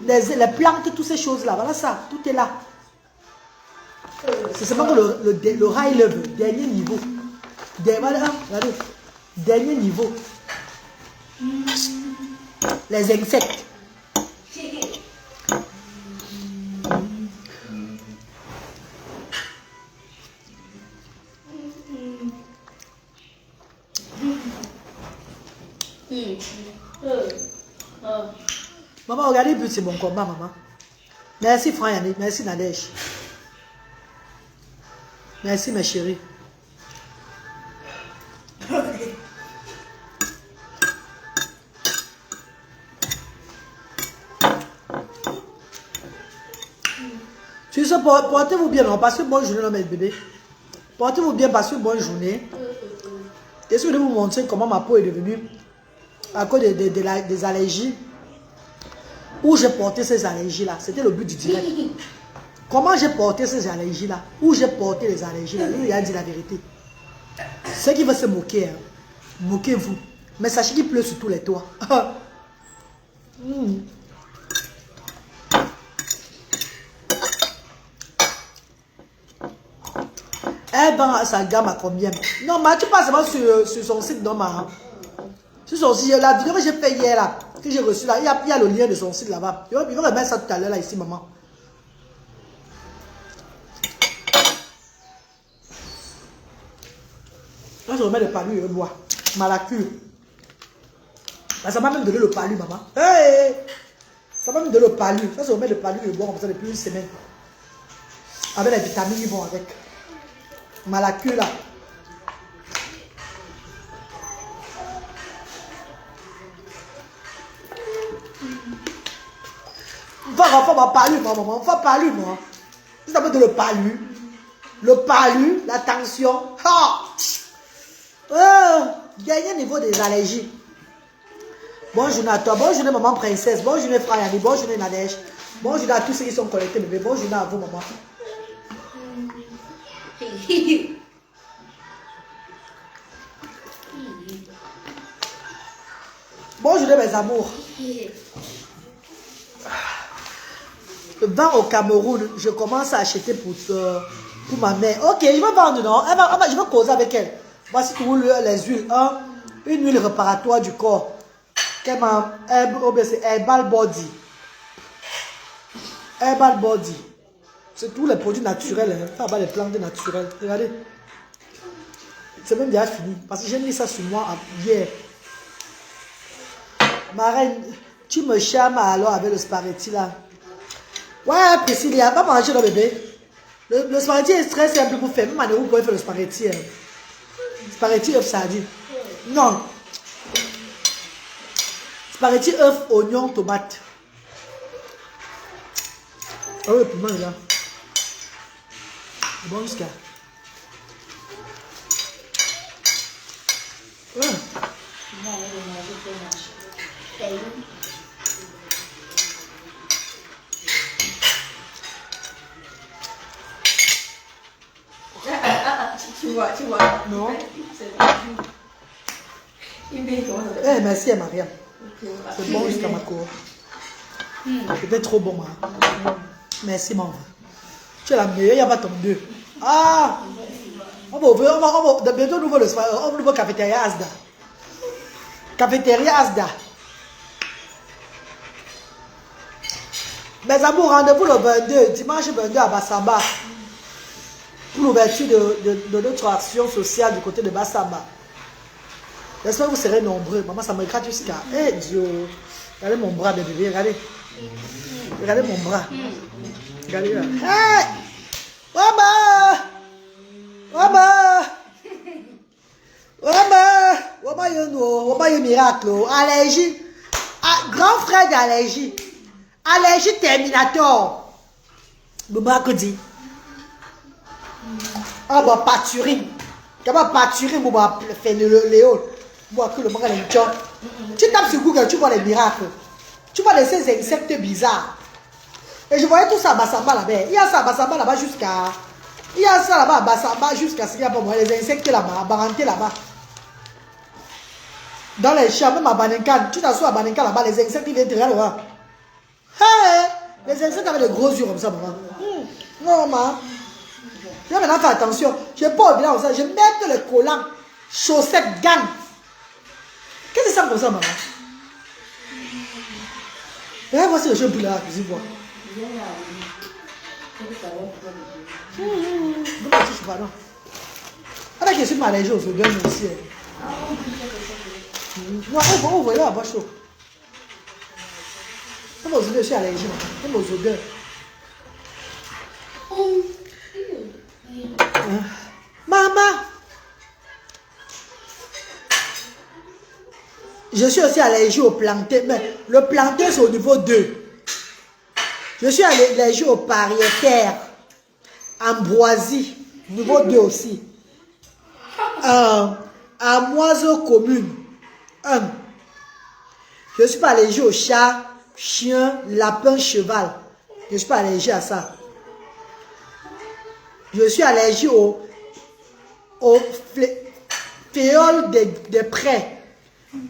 Les plantes, toutes ces choses là. Voilà ça. Tout est là. C'est seulement que le high level, dernier niveau. Regardez. Dernier niveau. Les insectes. Maman, regardez, c'est mon combat, maman. Merci, Franck Yannick. Merci, Nadège. Merci, mes chéris. Tu sais, portez-vous bien, non? Passez une bonne journée, mes bébés. Portez-vous bien, passez une bonne journée. Et si je vais vous montrer comment ma peau est devenue à cause des allergies. Où j'ai porté ces allergies-là. C'était le but du direct. Comment j'ai porté ces allergies-là? Où j'ai porté les allergies-là? Lui, il a dit la vérité. Ceux qui veulent se moquer, hein, moquez-vous. Mais sachez qu'il pleut sur tous les toits. Elle vend sa gamme à combien? Non, mais tu passes seulement sur son site, non, ma. Sur son site, la vidéo que j'ai fait hier, là, que j'ai reçu là, il y a le lien de son site là-bas. Il va remettre ça tout à l'heure, là, ici, maman. Là, je remets le palu et le bois. Malacure. Là, ça m'a même donné le palu, maman. Hey! Ça m'a même donné le palu. Ça, je remets le palu et le bois comme ça depuis une semaine. Avec les vitamines, ils vont avec. Malacure, là. enfant m'a palu, moi, maman. Enfant palu, moi. Vous savez de le palu. Le palu, la tension. Dernier niveau des allergies. Bonne journée à toi. Bonne journée, maman princesse. Bonne journée, frère Yanni. Bonne journée, Nadège. Bonne journée à tous ceux qui sont connectés, bébé. Bonne journée à vous, maman. Bonne journée, mes amours. Le vin au Cameroun, je commence à acheter pour ma mère. Ok, je vais vendre, non? Je vais causer avec elle. Voici tous les huiles. Une huile réparatoire du corps. C'est Herbal Body. Herbal Body. C'est tous les produits naturels. Ça va les plantes naturelles. Regardez. C'est même déjà fini. Parce que j'ai mis ça sur moi hier. Ma reine, tu me charmes alors avec le spaghetti là. Ouais, Priscilla, va manger le bébé. Le spaghetti est très simple pour faire. Même vous pouvez faire le spaghetti. Spaghetti œuf sardine. Non. Spaghetti œuf, oignon, tomate. Ah oui, piment est là. C'est bon jusqu'à. Ouais. Tu vois. Non. Eh, merci à Mariam. C'est bon jusqu'à ma cour. C'était trop bon, hein. Merci, maman. Tu es la meilleure, il n'y a pas ton deux. Ah! On va ouvrir, bientôt on ouvre le soir, on ouvre cafétéria Asda. Cafétéria Asda. Mes amours, rendez-vous le 22, dimanche 22 à Bassamba. Pour l'ouverture de notre action sociale du côté de Bassamba. J'espère que vous serez nombreux. Maman, ça me gratte jusqu'à... Eh Dieu! Regardez mon bras, bébé, regardez. Regardez mon bras. Regardez là. Hey! Wama! Wama! Wama! Wama yono! Wama yo miracle! Allergie! Grand frère d'allergie! Allergie Terminator! Bouma Kodi! Ah bah pâturine! Comment pâturine, bouma fait le léon? Moi que le bras est job. Tu tapes sur Google, tu vois les miracles. Tu vois ces insectes bizarres. Et je voyais tout ça à Bassamba là-bas. Il y a ça à Bassamba là-bas jusqu'à... Il y a ça là-bas à Bassamba jusqu'à ce qu'il y a pas moi. Les insectes là-bas, à Baranté là-bas. Dans les champs, même à Banenkan. Tu t'assois à Banenkan là-bas, les insectes ils viennent te regarder là. Hey! Les insectes avec des gros yeux comme ça, maman. Non, maman. Je vais maintenant faire attention. Je n'ai pas oublié comme ça. Je mets les collants, chaussettes, gants. Qu'est-ce que c'est ça comme ça, maman? Et voici le jeu pour la cuisine, quoi. Alors que je suis malade aux odeurs aussi. Non, on voit là, bas chaud. Comment vous êtes allergique? Comment aux odeurs? Maman! Je suis aussi allergique au plantain, mais le plantain c'est au niveau 2. Je suis allergique au pariétaire, ambroisie, niveau 2 aussi. Amoiseau commune, 1. Je ne suis pas allergique au chat, chien, lapin, cheval. Je ne suis pas allergique à ça. Je suis allergique au féole des prés,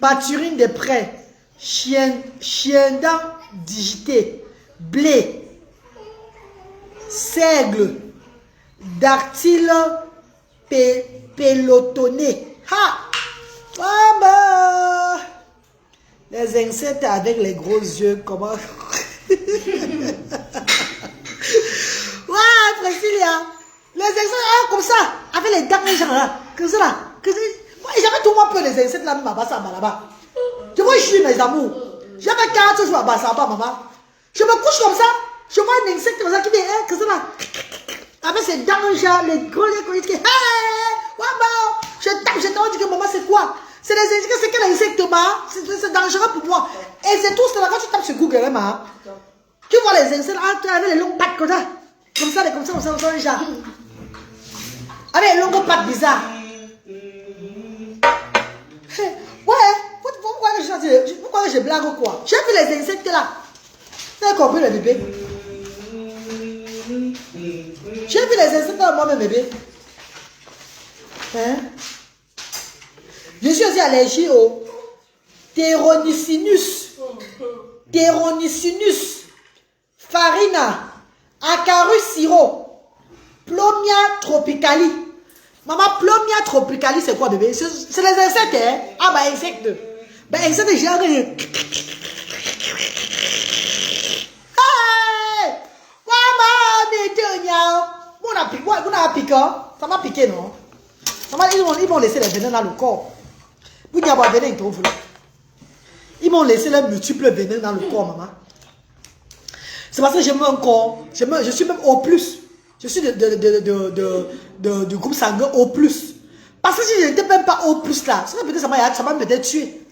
pâturine des prés, chien dent digité, blé, seigle, dactyle pelotonné. Ha! Maman! Les insectes avec les gros yeux, comment? Ouais, Priscilla! Les insectes, comme ça, avec les dents, les gens là, comme ça là. J'avais tout moi peur des insectes là, même à Bassamba là-bas. Je vois, je suis mes amours. J'avais 4 jours à Bassamba, maman. Je me couche comme ça, je vois un insecte comme ça qui vient, comme ça là. Avec ses dents, les gros yeux qui. Hey! Waouh! Je tape, je t'en dis que maman, c'est quoi? C'est des insectes, c'est quel insecte, ma? C'est dangereux pour moi. Et c'est tout, c'est là quand tu tapes sur Google, ma. Tu vois les insectes avec les longues pattes comme ça. Comme ça, un chat. Avec les longues pattes bizarres. Ouais, pourquoi je blague ou quoi? J'ai vu les insectes là. Tu as compris le bébé? J'ai vu les insectes là, moi-même bébé. Hein? Je suis aussi allergique au Pteronicinus, Farina, Acarus siro, Plomia tropicali. Maman, Plomia tropicali, c'est quoi bébé? C'est les insectes, hein? Ah bah insectes. Bah insectes, j'ai un... Hey! Maman, on a piqué. Ça m'a piqué, non? Maman, ils vont laisser les venins dans le corps. Vous n'y avez venin, ils m'ont laissé les multiples venins dans le corps, maman. C'est parce que j'ai un corps. Je suis même O+. Je suis du groupe sanguin O+. Parce que si je n'étais même pas O+, là, ça m'a peut-être tué.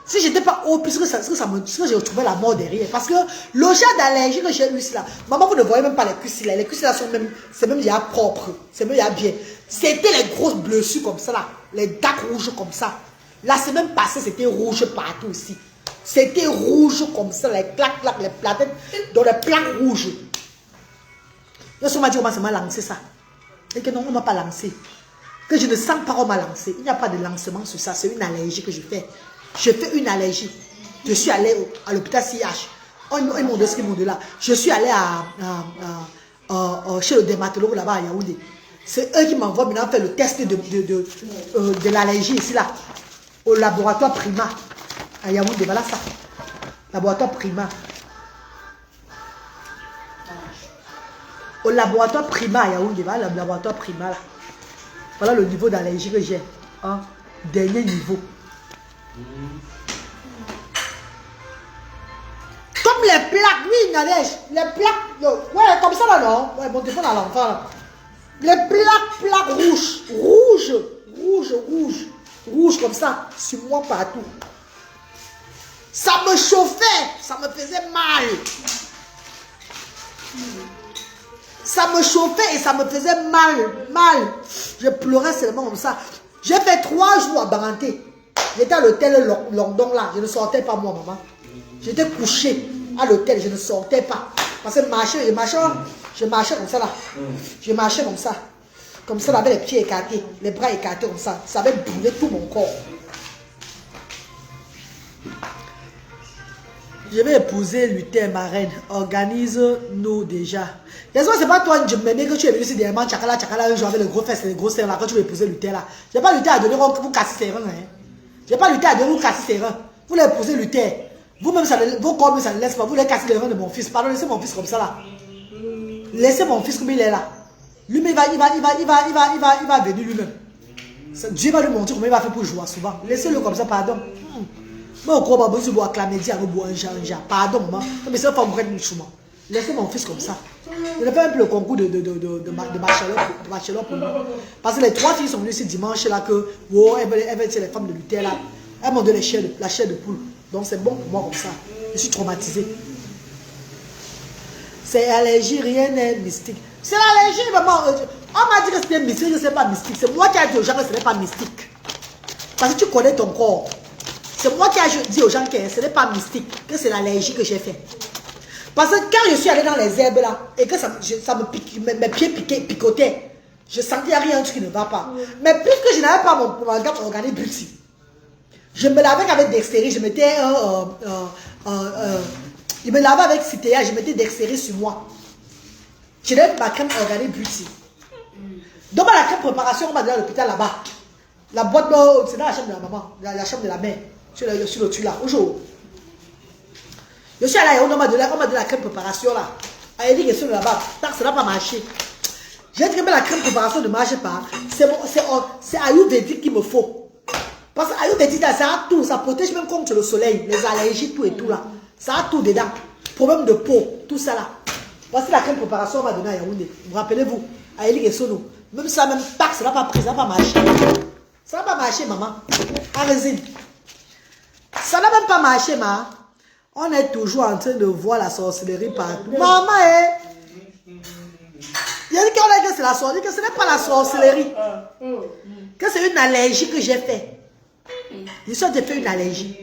Si je n'étais pas O+, que j'ai retrouvé la mort derrière. Parce que le genre d'allergie que j'ai eu là, maman, vous ne voyez même pas les cuisses là. Les cuisses là sont même, c'est même déjà propre. C'est même déjà bien. C'était les grosses blessures comme ça là. Les dates rouges comme ça. La semaine passée, c'était rouge partout aussi. C'était rouge comme ça, les claques, les plaquettes, dans les plaques rouges. Lorsqu'on m'a dit, on m'a lancé ça. Et que non, on ne m'a pas lancé. Que je ne sens pas qu'on m'a lancé. Il n'y a pas de lancement sur ça. C'est une allergie que je fais. Je fais une allergie. Je suis allé à l'hôpital CH. Ils m'ont dit ce qu'ils m'ont dit là. Je suis allé chez le dermatologue là-bas à Yaoundé. C'est eux qui m'envoient maintenant faire le test de l'allergie ici là. Au laboratoire Prima. À Yaoundé, voilà ça. Laboratoire Prima. Au laboratoire Prima à Yaoundé, voilà le laboratoire Prima là. Voilà le niveau d'allergie que j'ai. Hein? Dernier niveau. Comme les plaques, oui, Nadège. Les plaques, ouais, comme ça là, non? Ouais, mon téléphone à l'enfant là. Les plaques rouges comme ça, sur moi partout. Ça me chauffait, ça me faisait mal. Ça me chauffait et ça me faisait mal. Je pleurais seulement comme ça. J'ai fait 3 jours à Baranté. J'étais à l'hôtel London là, je ne sortais pas moi, maman. J'étais couché à l'hôtel, je ne sortais pas. Parce que je marchais comme ça là. Je marchais comme ça. Comme ça, avec les pieds écartés, les bras écartés comme ça. Ça avait brûlé tout mon corps. Je vais épouser Luther, ma reine. Organise-nous déjà. Laisse-moi, c'est pas toi, je m'aimais que tu es venu ici dernièrement, tchakala, un jour avec le gros fesses et les gros seins là, quand tu veux épouser Luther là. Je n'ai pas Luther à donner, vous cassez ses reins. Hein. Je n'ai pas Luther à donner, vous cassez ses reins. Vous l'épousez Luther. Vous-même, vos corps, ça ne laisse pas. Vous les cassez les reins de mon fils. Pardon, laissez mon fils comme ça là. Laissez mon fils comme il est là. Lui-même, il va venir lui-même. Dieu va lui montrer comment il va faire pour jouer souvent. Laissez-le comme ça, pardon. Moi, au corps, je vais acclamer Dieu, je vais un jar. Pardon, maman. Mais c'est pas un chouman. Laissez mon fils comme ça. Je ne fais même plus le concours de bachelor pour lui. Parce que les 3 filles sont venues ce dimanche là que, oh, elles veulent les femmes de Luther là. Elles m'ont donné la chair de poule. Donc c'est bon pour moi comme ça. Je suis traumatisé. C'est allergie, rien n'est mystique. C'est l'allergie, maman. On m'a dit que c'était mystique, que ce n'est pas mystique. C'est moi qui ai dit aux gens que ce n'est pas mystique. Parce que tu connais ton corps. C'est moi qui ai dit aux gens que ce n'est pas mystique, que c'est l'allergie que j'ai fait. Parce que quand je suis allé dans les herbes là, et que ça me pique, mes pieds picotaient, je sentais rien qui ne va pas. Mais puisque je n'avais pas mon organique bulti, je me lavais avec Dextéry, je mettais il me lavait avec Citéa, je mettais Dextéry sur moi. Je n'avais pas ma crème organique beauty. Donc la crème préparation, on m'a donné à l'hôpital là-bas. La boîte d'eau, c'est dans la chambre de la maman, la chambre de la mère, sur le tuyau là, au jour. Je suis allé, on m'a donné la crème préparation là. Elle dit que c'est là-bas, ça n'a pas marché. J'ai dit que la crème préparation ne marche pas. C'est ayurvédique qu'il me faut. Parce que ayurvédique, ça a tout, ça protège même contre le soleil, les allergies, tout et tout là. Ça a tout dedans. Problème de peau, tout ça là. Voici la crème préparation qu'on m'a donné à Yaoundé. Vous rappelez-vous, à Eli Sono. Même ça, même pas, ça n'a pas pris, ça n'a pas marché. Ça n'a pas marché, maman. En résine. Ça n'a même pas marché, maman. On est toujours en train de voir la sorcellerie partout. Maman, il a dit qu'on a dit que c'est la sorcellerie, que ce n'est pas la sorcellerie. Que c'est une allergie que j'ai fait. Je suis en train de faire une allergie.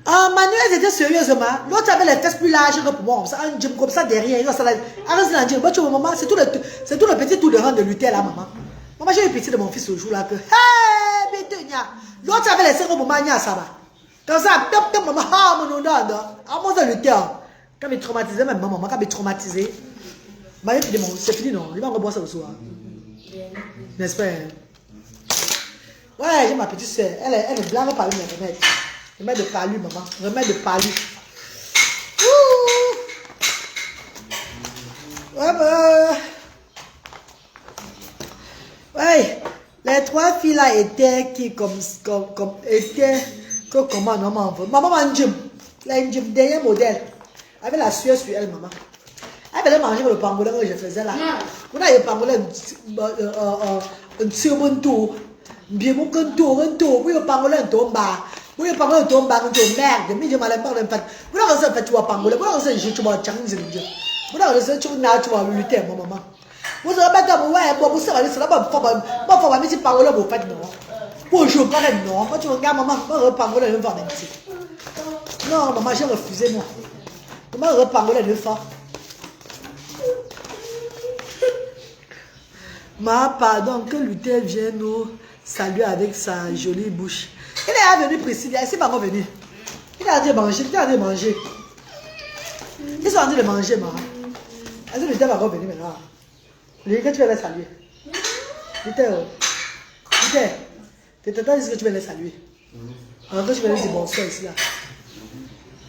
Manuel était sérieusement. L'autre avait les fesses plus larges que pour moi. Un gym comme ça derrière. C'est tout le petit tour de rang de lutter là, maman. Maman, j'ai eu pitié de mon fils ce jour-là que. Hey, l'autre avait les seins comme maman, ça va. Comme ça, maman, mon lutter. Quand il traumatisé, même maman, quand il traumatisé. C'est fini, non? Il va reboire ça le soir. N'est-ce pas? Ouais, j'ai ma petite soeur. Elle est blanche par mes remèdes. Remède de palu, maman. Remède de palu. Ouais, les trois filles là étaient qui comme étaient que comment maman veut. Maman m'a un gym. Un gym dernier modèle. Avec la sueur sur elle, maman. Elle venait manger le pangolin que je faisais là. Vous avez le pangolin un second tour. Bien mon tour, oui le pangolin tombe. Oui le pangolin tombe, merde. Mais je m'allais pas le fait. Vous avez fait tu vas pangolin. Vous avez fait tu vas challenge le jeu. Vous avez fait tu vas lutter mon maman. Vous avez pas de ouais, vous savez c'est là pas faut mettre pangolin vous faites non. Pour jouer pas non. Quand tu regardes maman, le pangolin ne va même pas. Non maman j'ai refusé moi. Comment le pangolin ne va. Ma pardon, que Luther vienne nous saluer avec sa jolie bouche. Il est venu Priscilla, il s'est pas revenu. Il a dit manger, il a dit manger. Ils sont en train de manger, maman. Est-ce que Luther va revenir maintenant? Lui, que tu vas les saluer. Luther, tu t'attends que tu vas les saluer. Alors que tu vas lui dire bonsoir ici là.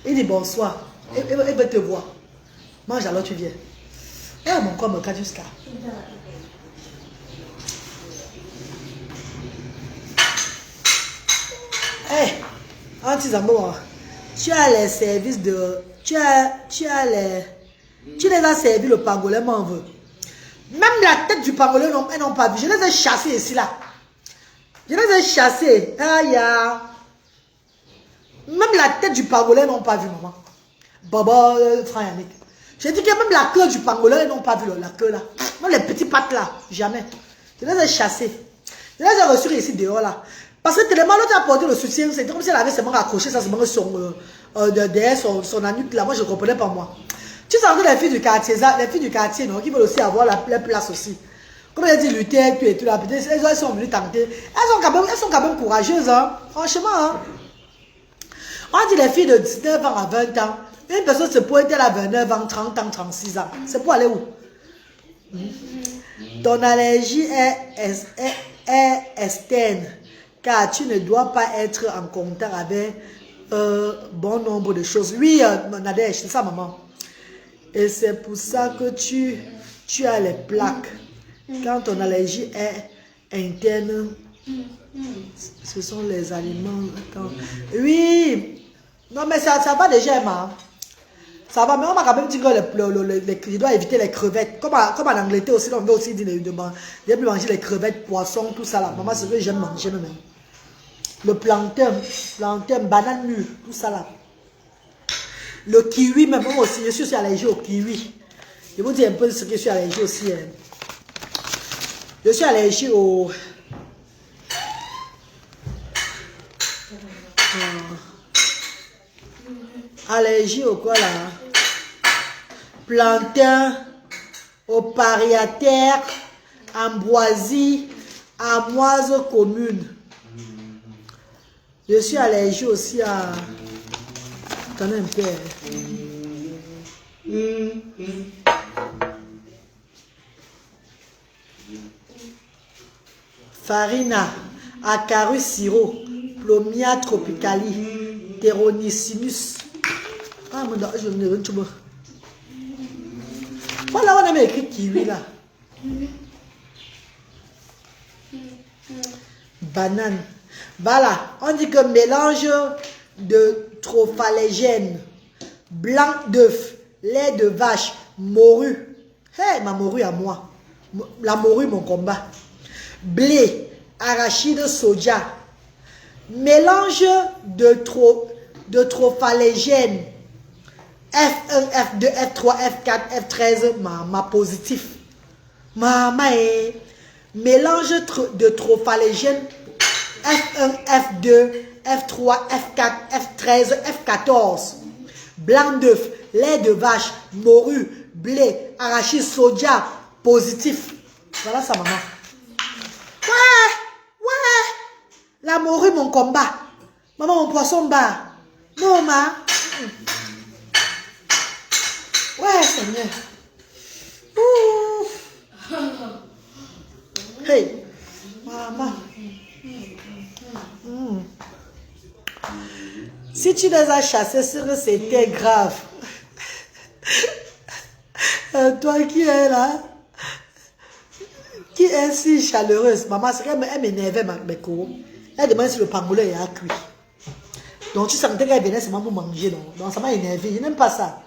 Il dit bonsoir. Il veut te voir. Mange alors tu viens. Et mon corps me casse jusqu'à. Hey, Anti-Zambo, tu as les services de... Tu les as servis le pangolin, m'en veut. Même la tête du pangolin, elles n'ont pas vu. Je les ai chassés ici, là. Je les ai chassés. Aïe. Même la tête du pangolin, elles n'ont pas vu, maman. Baba, frère Yannick. J'ai dit que même la queue du pangolin, elles n'ont pas vu, la queue, là. Même les petits pattes, là. Jamais. Je les ai chassés. Je les ai reçus ici, dehors, là. Parce que tellement l'autre a porté le soutien, c'était comme si elle avait seulement accroché ça, seulement derrière son anuque là. Moi, je ne comprenais pas moi. Tu sens que les filles du quartier, non, qui veulent aussi avoir la place aussi. Comme elle a dit, lutter, et tout là, peut-être, elles sont venues tenter. Elles sont quand même courageuses, hein. Franchement, hein. On dit les filles de 19 ans à 20 ans. Une personne se pointe à 29 ans, 30 ans, 36 ans. C'est pour aller où? Ton allergie est externe. Car tu ne dois pas être en contact avec bon nombre de choses. Oui, Nadège, c'est ça, maman. Et c'est pour ça que tu as les plaques. Quand ton allergie est interne, ce sont les aliments. Attends. Oui, non, mais ça va déjà, maman. Ça va, mais on m'a quand même dit que je dois éviter les crevettes. Comme en Angleterre aussi, on veut aussi dire de manger les crevettes, poissons, tout ça là. Maman, c'est ce que j'aime manger même. Le plantain, banane mûre, tout ça là. Le kiwi, même moi aussi, je suis aussi allergique au kiwi. Je vous dis un peu ce que je suis allergique aussi. Hein. Je suis allergique au... allergie au quoi là? Plantain, au pariataire, ambroisie, amoise commune. Je suis allergique aussi à... Attendez un peu. Farina, Acarus siro, Plomia tropicali, Pteronicinus. Ah, mon Dieu, je me dis tout. Voilà, on a mis écrit kiwi là. Banane. Voilà, on dit que mélange de trophalégène, blanc d'œuf, lait de vache, morue. Hey, ma morue à moi. La morue, mon combat. Blé, arachide, soja, Mélange de trophalégène. F1, F2, F3, F4, F13, maman positif. Maman, mélange de trophalégène F1, F2, F3, F4, F13, F14. Blanc d'œuf, lait de vache, morue, blé, arachide, soja, positif. Voilà ça, maman. Ouais. La morue, mon combat. Maman, mon poisson bas. Non, ma. Ouais, Seigneur. Hey, maman. Si tu les as chassés, c'était grave. Toi qui es là, qui est si chaleureuse, maman, c'est qu'elle m'énervait, mes cours. Elle demandait si le pangolin est à cuire. Donc tu sentais qu'elle venait seulement pour manger. Donc ça m'a énervé. Je n'aime pas ça.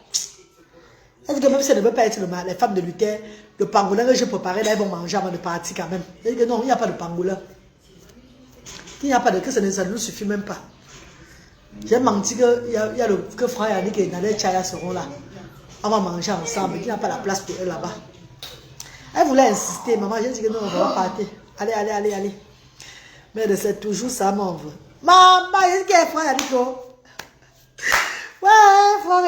Elle dit que même si elle ne veut pas être les femmes de Luther, le pangolin que je préparais, là, elles vont manger avant de partir quand même. Elle dit que non, il n'y a pas de pangolin. Il n'y a pas de que ça ne nous suffit même pas. J'ai menti que Franck a dit que dans les chayas seront là. On va manger ensemble. Il n'y a pas la place pour eux là-bas. Elle voulait insister. Maman, j'ai dit que non, on va partir. Allez. Mais c'est toujours ça, mon veut. Maman, il dit que Franck a dit que... Ouais, Franck.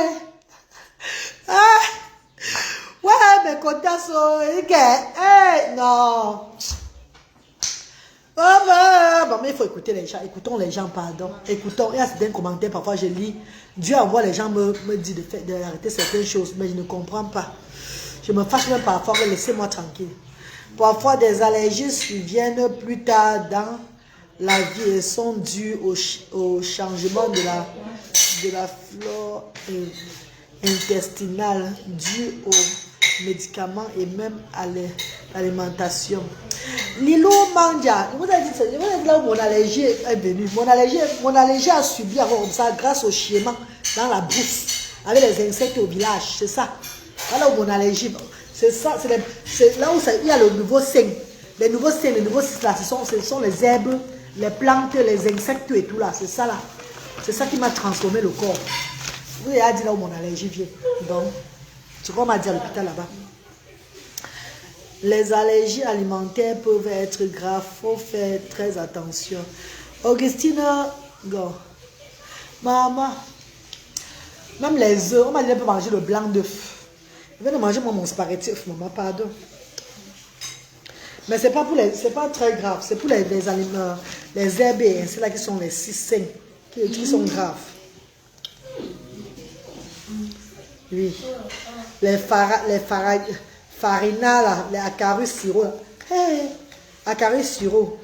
Ouais, mais quand t'as ça, non. Bon, mais il faut écouter les gens. Écoutons les gens, pardon. Écoutons. Il y a certains commentaires, parfois je lis. Dieu envoie les gens me dit d'arrêter certaines choses, mais je ne comprends pas. Je me fâche même parfois, laissez-moi tranquille. Parfois, des allergies surviennent plus tard dans la vie et sont dues au changement de la flore intestinale, dû aux médicaments et même à l'alimentation. Lilo Mandia, je vous ai dit là où mon allergie est venue. Mon allergie a subi comme ça grâce au chiement dans la brousse avec les insectes au village. C'est ça. Voilà où mon allergie. C'est ça. C'est là où il y a le nouveau sein. Les nouveaux seins là, ce sont les herbes, les plantes, les insectes et tout là. C'est ça là. C'est ça qui m'a transformé le corps. Vous avez dit là où mon allergie vient. Donc, tu vois, on m'a dit à l'hôpital là-bas. Les allergies alimentaires peuvent être graves. Il faut faire très attention. Augustine, go. Maman, même les œufs, on m'a dit qu'elle peut manger le blanc d'œuf. Je viens de manger mon spaghetti, maman, pardon. Mais c'est pas très grave. C'est pour les aliments, les herbes et ainsi là qui sont les 6 qui sont graves. Oui. Les farina là, les acarus sirop là. Hey, acarus sirop,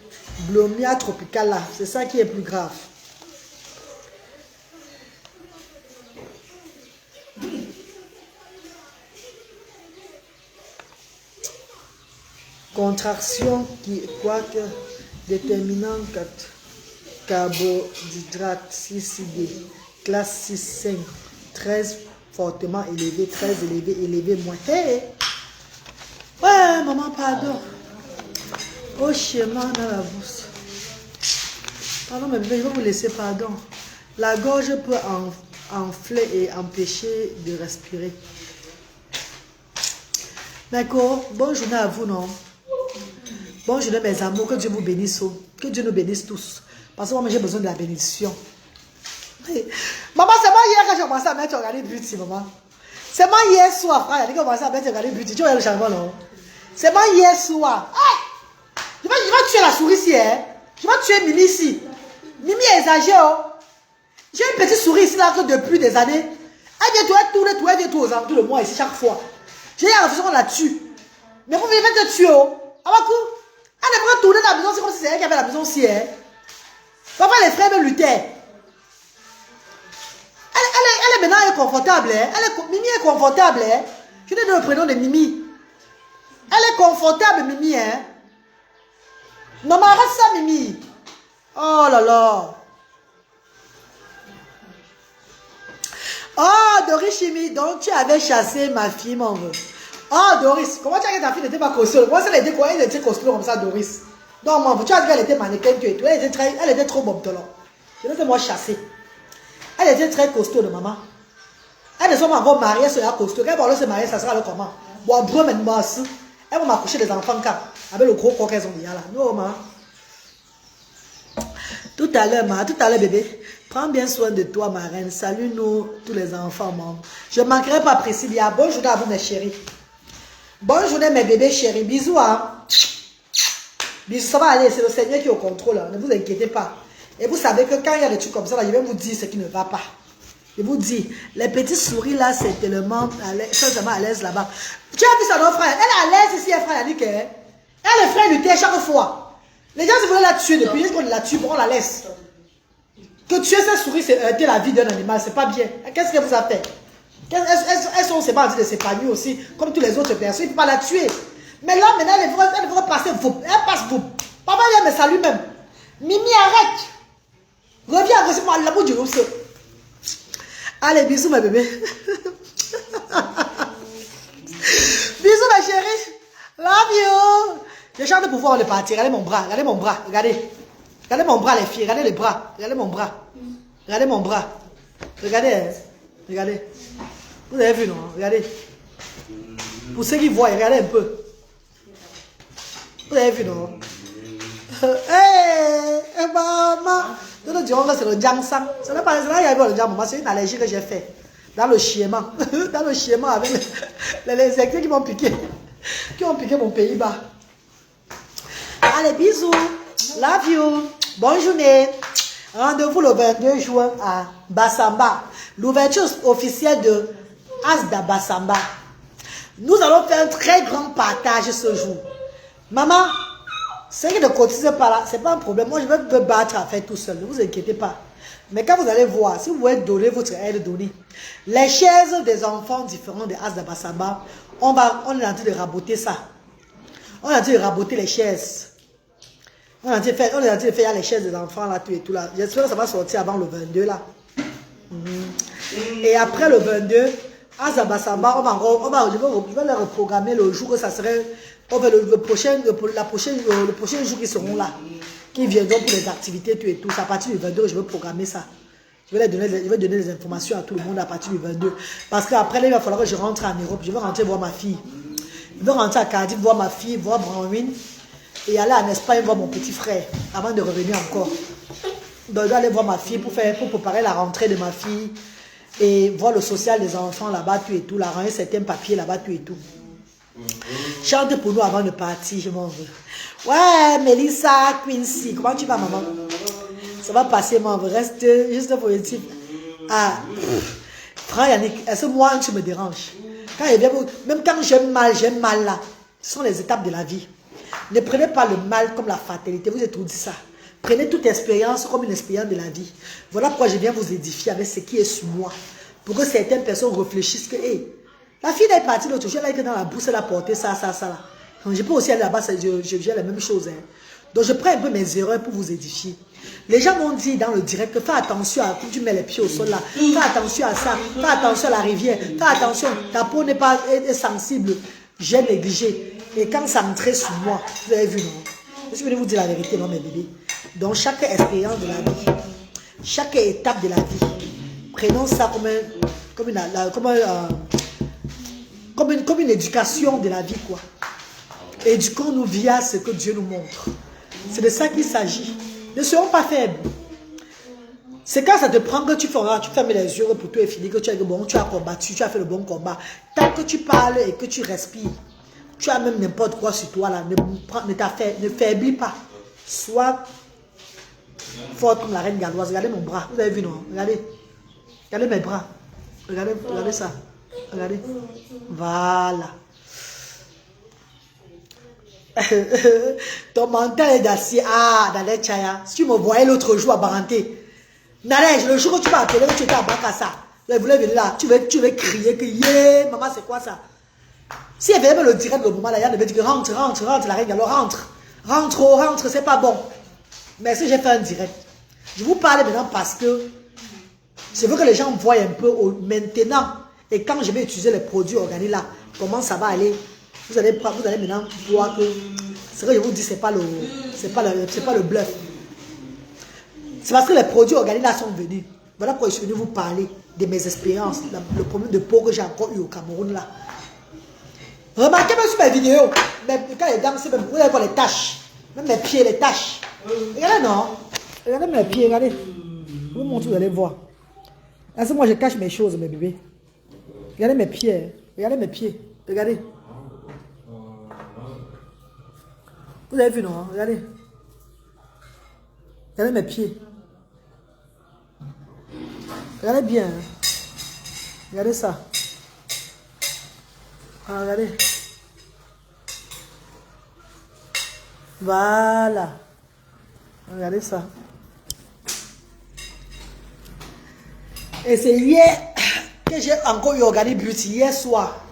blomia tropical là, c'est ça qui est plus grave. Contraction qui, quoique déterminant carbohydrate 6D, classe 6,5, 13 fortement élevé, 13 élevé, moins. Hey! Ouais, maman, pardon. Oh, schéma dans la bouche. Pardon, mais je vais vous laisser, pardon. La gorge peut enfler et empêcher de respirer. D'accord? Bonne journée à vous, non? Bonne journée, mes amours. Que Dieu vous bénisse. Que Dieu nous bénisse tous. Parce que moi, j'ai besoin de la bénédiction. Maman, c'est moi hier quand j'ai commencé à mettre regarder Beauty, maman. C'est moi hier soir, frère, j'ai commencé à mettre regarder Beauty. Tu vois le changement, non? C'est moi hier soir. Hey! Je vais tuer la souris ici, hein? Je vais tuer Mimi ici. Mimi est exagérée, oh. J'ai une petite souris ici, là, que depuis des années. Elle vient tout aux alentours de moi ici, chaque fois. J'ai l'impression qu'on la tue. Mais vous venez te tuer, oh. Abakou, elle est vraiment tourner dans la maison, c'est comme si c'est elle qui avait la maison aussi, hein? Papa, les frères me luttaient. Elle est maintenant confortable, hein? Mimi est confortable, hein? Je te donne le prénom de Mimi. Elle est confortable, Mimi, hein? Non, mais arrête ça, Mimi. Oh là là. Oh, Doris Chimi, donc tu avais chassé ma fille, mon gars. Oh, Doris, comment tu as dit que ta fille n'était pas costaud? Moi, elle était costaud comme ça, Doris. Non, mon tu as dit qu'elle était mannequin, tu et tout. Elle était trop bonne, là. Je laisse moi chasser. Elle était très costaud de maman. Elle ne sont pas encore mariée, elle sera costaud. Quand elle va se marier, ça sera le comment? Bon, bro, maintenant, aussi. Elle va m'accoucher des enfants quand? Avec le gros corps qu'elles ont déjà là. Non, maman. Tout à l'heure, maman. Tout à l'heure, bébé. Prends bien soin de toi, ma reine. Salut nous, tous les enfants, maman. Je ne manquerai pas Priscilla. Bonne journée à vous, mes chéris. Bonne journée, mes bébés chéris. Bisous, hein. Bisous, ça va aller. C'est le Seigneur qui est au contrôle. Hein. Ne vous inquiétez pas. Et vous savez que quand il y a des trucs comme ça, là, je vais vous dire ce qui ne va pas. Je vous dis, les petites souris là, c'est tellement à l'aise là-bas. Tu as vu ça, notre frère? Elle est à l'aise ici, elle frère, elle dit que elle le frère luttait chaque fois. Les gens, si vous voulez la tuer depuis qu'on la tue, on la laisse. Que tuer cette souris, c'est heurter la vie d'un animal, c'est pas bien. Qu'est-ce qu'elle vous a fait? Elles sont c'est pas de s'épanouir aussi, comme tous les autres personnes, il ne faut pas la tuer. Mais là, maintenant, elle devrait passer vous. Elle passe vous. Papa, elle me salue même. Mimi, arrête. Reviens, reçois-moi l'amour du rousseau. Allez, bisous, ma bébé. Bisous, ma chérie. Love you. Je chante pour pouvoir le partir. Regardez mon bras. Regardez mon bras. Regardez. Regardez mon bras, les filles. Regardez les bras. Regardez mon bras. Regardez mon bras. Regardez. Regardez. Vous avez vu, non? Regardez. Pour ceux qui voient, regardez un peu. Vous avez vu, non? Hey, maman. Nous dirons que c'est le Jiangsang. Ce n'est pas le Jiangsang, c'est une allergie que j'ai faite. Dans le chiement. Dans le chiement avec les insectes qui m'ont piqué. Qui ont piqué mon Pays-Bas. Allez, bisous. Love you. Bonne journée. Rendez-vous le 22 juin à Bassamba. L'ouverture officielle de Asda Bassamba. Nous allons faire un très grand partage ce jour. Maman, c'est que de cotiser par là, c'est pas un problème. Moi, je vais me battre à faire tout seul. Ne vous inquiétez pas. Mais quand vous allez voir, si vous voulez donner votre aide, donnez. Les chaises des enfants différents de Asda Bassamba, on est en train de raboter ça. On est en train de raboter les chaises. On est en train de faire les chaises des enfants là, tout et tout là. J'espère que ça va sortir avant le 22 là. Et après le 22, Asda Bassamba, je vais leur reprogrammer le jour que ça serait. Le prochain jour qui seront là, qui viendront pour les activités, tout et tout. À partir du 22, je vais programmer ça. Je vais donner des informations à tout le monde à partir du 22. Parce qu'après, il va falloir que je rentre en Europe. Je vais rentrer voir ma fille. Je vais rentrer à Cardiff voir ma fille, voir Branwyn. Et aller en Espagne voir mon petit frère avant de revenir encore. Donc, je vais aller voir ma fille pour préparer la rentrée de ma fille. Et voir le social des enfants là-bas, tout et tout. La rendre certains papiers là-bas, tout et tout. Chante pour nous avant de partir, je m'en veux. Ouais, Melissa, Quincy, comment tu vas, maman? Ça va passer, maman. Reste juste positif. Ah, frère Yannick, est-ce que moi, tu me déranges? Même quand j'aime mal là. Ce sont les étapes de la vie. Ne prenez pas le mal comme la fatalité. Vous avez tout dit ça. Prenez toute expérience comme une expérience de la vie. Voilà pourquoi je viens vous édifier avec ce qui est sur moi. Pour que certaines personnes réfléchissent que, hey, la fille est partie l'autre jour, elle a été dans la bourse, elle a porté ça là. Donc, je peux aussi aller là-bas, je fais la même chose. Hein. Donc je prends un peu mes erreurs pour vous édifier. Les gens m'ont dit dans le direct que fais attention à quand tu mets les pieds au sol là. Fais attention à ça, fais attention à la rivière, fais attention, ta peau n'est pas sensible. J'ai négligé. Et quand ça m'entrait sur moi, vous avez vu, non? Je suis venu vous dire la vérité, non mes bébés. Donc chaque expérience de la vie, chaque étape de la vie, prenons ça comme une éducation de la vie, quoi. Éduquons-nous via ce que Dieu nous montre. C'est de ça qu'il s'agit. Ne soyons pas faibles. C'est quand ça te prend que tu fermes les yeux pour tout est fini, que tu as combattu, tu as fait le bon combat. Tant que tu parles et que tu respires, tu as même n'importe quoi sur toi là, ne faiblis pas. Sois forte comme la reine galloise. Regardez mon bras. Vous avez vu, non? Regardez. Regardez mes bras. Regardez ça. Regardez. Voilà. Ton mental est d'acier. Ah, Nadège Chaya. Si tu me voyais l'autre jour à Baranté. Nadège, le jour où tu vas appeler, tu étais à Bakassa. Je voulais venir là. Tu veux crier que yeah, maman, c'est quoi ça? Si elle venait me le direct le moment là, elle devait dire rentre, la reine, alors rentre, c'est pas bon. Mais si j'ai fait un direct, je vous parle maintenant parce que je veux que les gens voient un peu maintenant. Et quand je vais utiliser les produits organiques là, comment ça va aller, vous allez maintenant voir que ce que je vous dis, c'est pas le bluff. C'est parce que les produits organiques là sont venus. Voilà pourquoi je suis venu vous parler de mes expériences, le problème de peau que j'ai encore eu au Cameroun là. Remarquez même sur mes vidéos, même quand les dames, vous allez voir les taches. Même mes pieds, les taches. Regardez, non? Regardez mes pieds, regardez. Je vous montre, vous allez voir. Là, c'est moi, je cache mes choses, mes bébés. Regardez mes pieds. Regardez mes pieds. Regardez. Vous avez vu, non? Regardez. Regardez mes pieds. Regardez bien. Regardez ça. Ah, regardez. Voilà. Regardez ça. Et c'est hier que j'ai encore eu Organic Beauty, hier soir.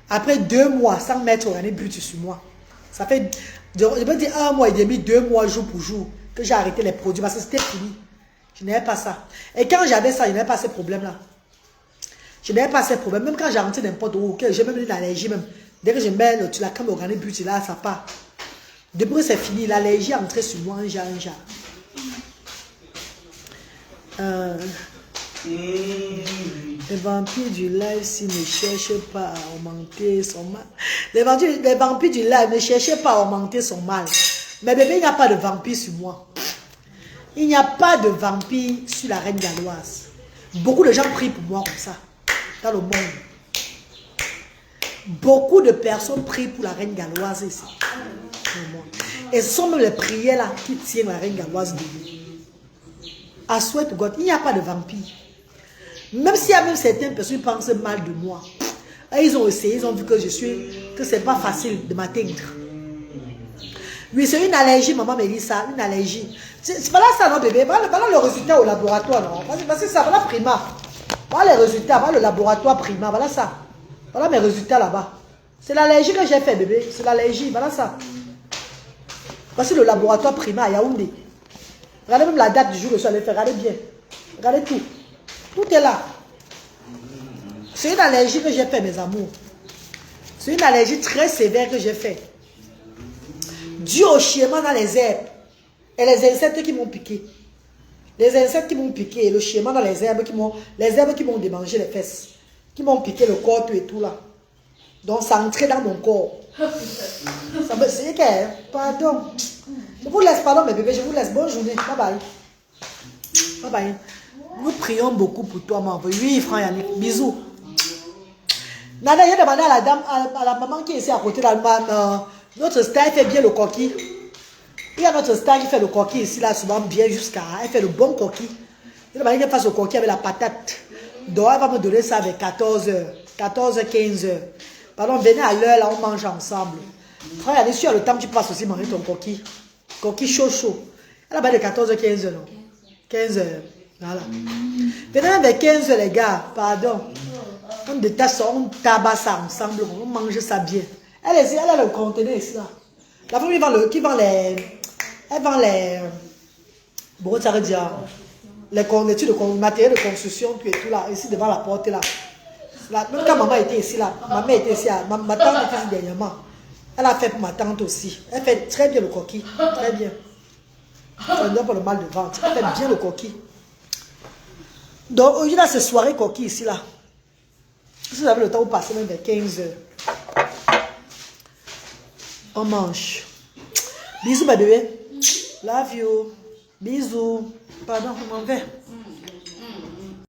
Après 2 mois sans mettre Organic Beauty sur moi. Ça fait, je peux dire 1 mois et demi, 2 mois jour pour jour que j'ai arrêté les produits parce que c'était fini. Je n'avais pas ça. Et quand j'avais ça, je n'avais pas ces problèmes-là. Je n'avais pas ces problèmes. Même quand j'ai rentré n'importe où, j'ai même une allergie même. Dès que je mets la crème Organic Beauty là, ça part. Depuis que c'est fini, l'allergie est entrée sur moi un genre. Les vampires du live s'ils ne cherchent pas à augmenter son mal. Les vampires du live ne cherchaient pas à augmenter son mal. Mais bébé, il n'y a pas de vampire sur moi. Il n'y a pas de vampire sur la reine galloise. Beaucoup de gens prient pour moi comme ça. Dans le monde. Beaucoup de personnes prient pour la reine galloise ici. Et ce sont même les prières là qui tiennent la reine galloise debout. À souhait de God, il n'y a pas de vampire. Même s'il y a même certaines personnes qui pensent mal de moi. Et ils ont essayé, ils ont vu que c'est pas facile de m'atteindre. Oui, c'est une allergie, maman Mélissa, une allergie. C'est pas là ça, non, bébé. Voilà le résultat au laboratoire, non. Parce que ça, voilà Prima. Voilà les résultats, voilà le laboratoire Prima, voilà ça. Voilà mes résultats là-bas. C'est l'allergie que j'ai fait, bébé. C'est l'allergie, voilà ça. Voici le laboratoire Prima à Yaoundé. Regardez même la date du jour où je suis allé faire. Regardez bien. Regardez tout. Tout est là. C'est une allergie que j'ai fait, mes amours. C'est une allergie très sévère que j'ai fait. Dû au chiement dans les herbes. Et les insectes qui m'ont piqué. Les insectes qui m'ont piqué. Et le chiement dans les herbes qui m'ont démangé les fesses. Qui m'ont piqué le corps, tout et tout là. Donc ça entrait dans mon corps. Ça me... C'est que... Pardon. Je vous laisse, pardon mes bébés, je vous laisse. Bonne journée. Bye bye. Bye bye. Nous prions beaucoup pour toi, mon enfant. Oui, frère Yannick. Bisous. Nada, j'ai demandé à la dame, à la maman qui est ici à côté. Notre star fait bien le coquille. Il y a notre star qui fait le coquille ici, là, souvent bien jusqu'à... Elle fait le bon coquille. J'ai demandé qu'elle fasse le coquille avec la patate. Donc, elle va me donner ça avec 14h. 14h, 15h. Pardon, venez à l'heure, là, on mange ensemble. Frère Yannick, si tu as le temps, tu passes aussi manger ton coquille. Coquille chaud, chaud. Elle a pas de 14h, 15h, non? 15h. Voilà. Venez vers 15h, les gars. Pardon. On détache ça, on tabasse ça ensemble. On mange ça bien. Elle a le conteneur ici, là. La femme qui vend les... Elle vend les... Bon, ça veut dire... Les matériels de construction, tout et tout là. Ici, devant la porte, là. Même quand maman était ici, là. Ma mère était ici, là. Ma tante était ici dernièrement. Elle a fait pour ma tante aussi. Elle fait très bien le coquille. Très bien. Ça ne donne pas le mal de ventre. Elle fait bien le coquille. Donc, aujourd'hui, là, c'est soirée coquille ici, là. Si vous avez le temps, vous passez même vers 15h. On mange. Bisous, ma bébé. Love you. Bisous. Pardon, je m'en vais.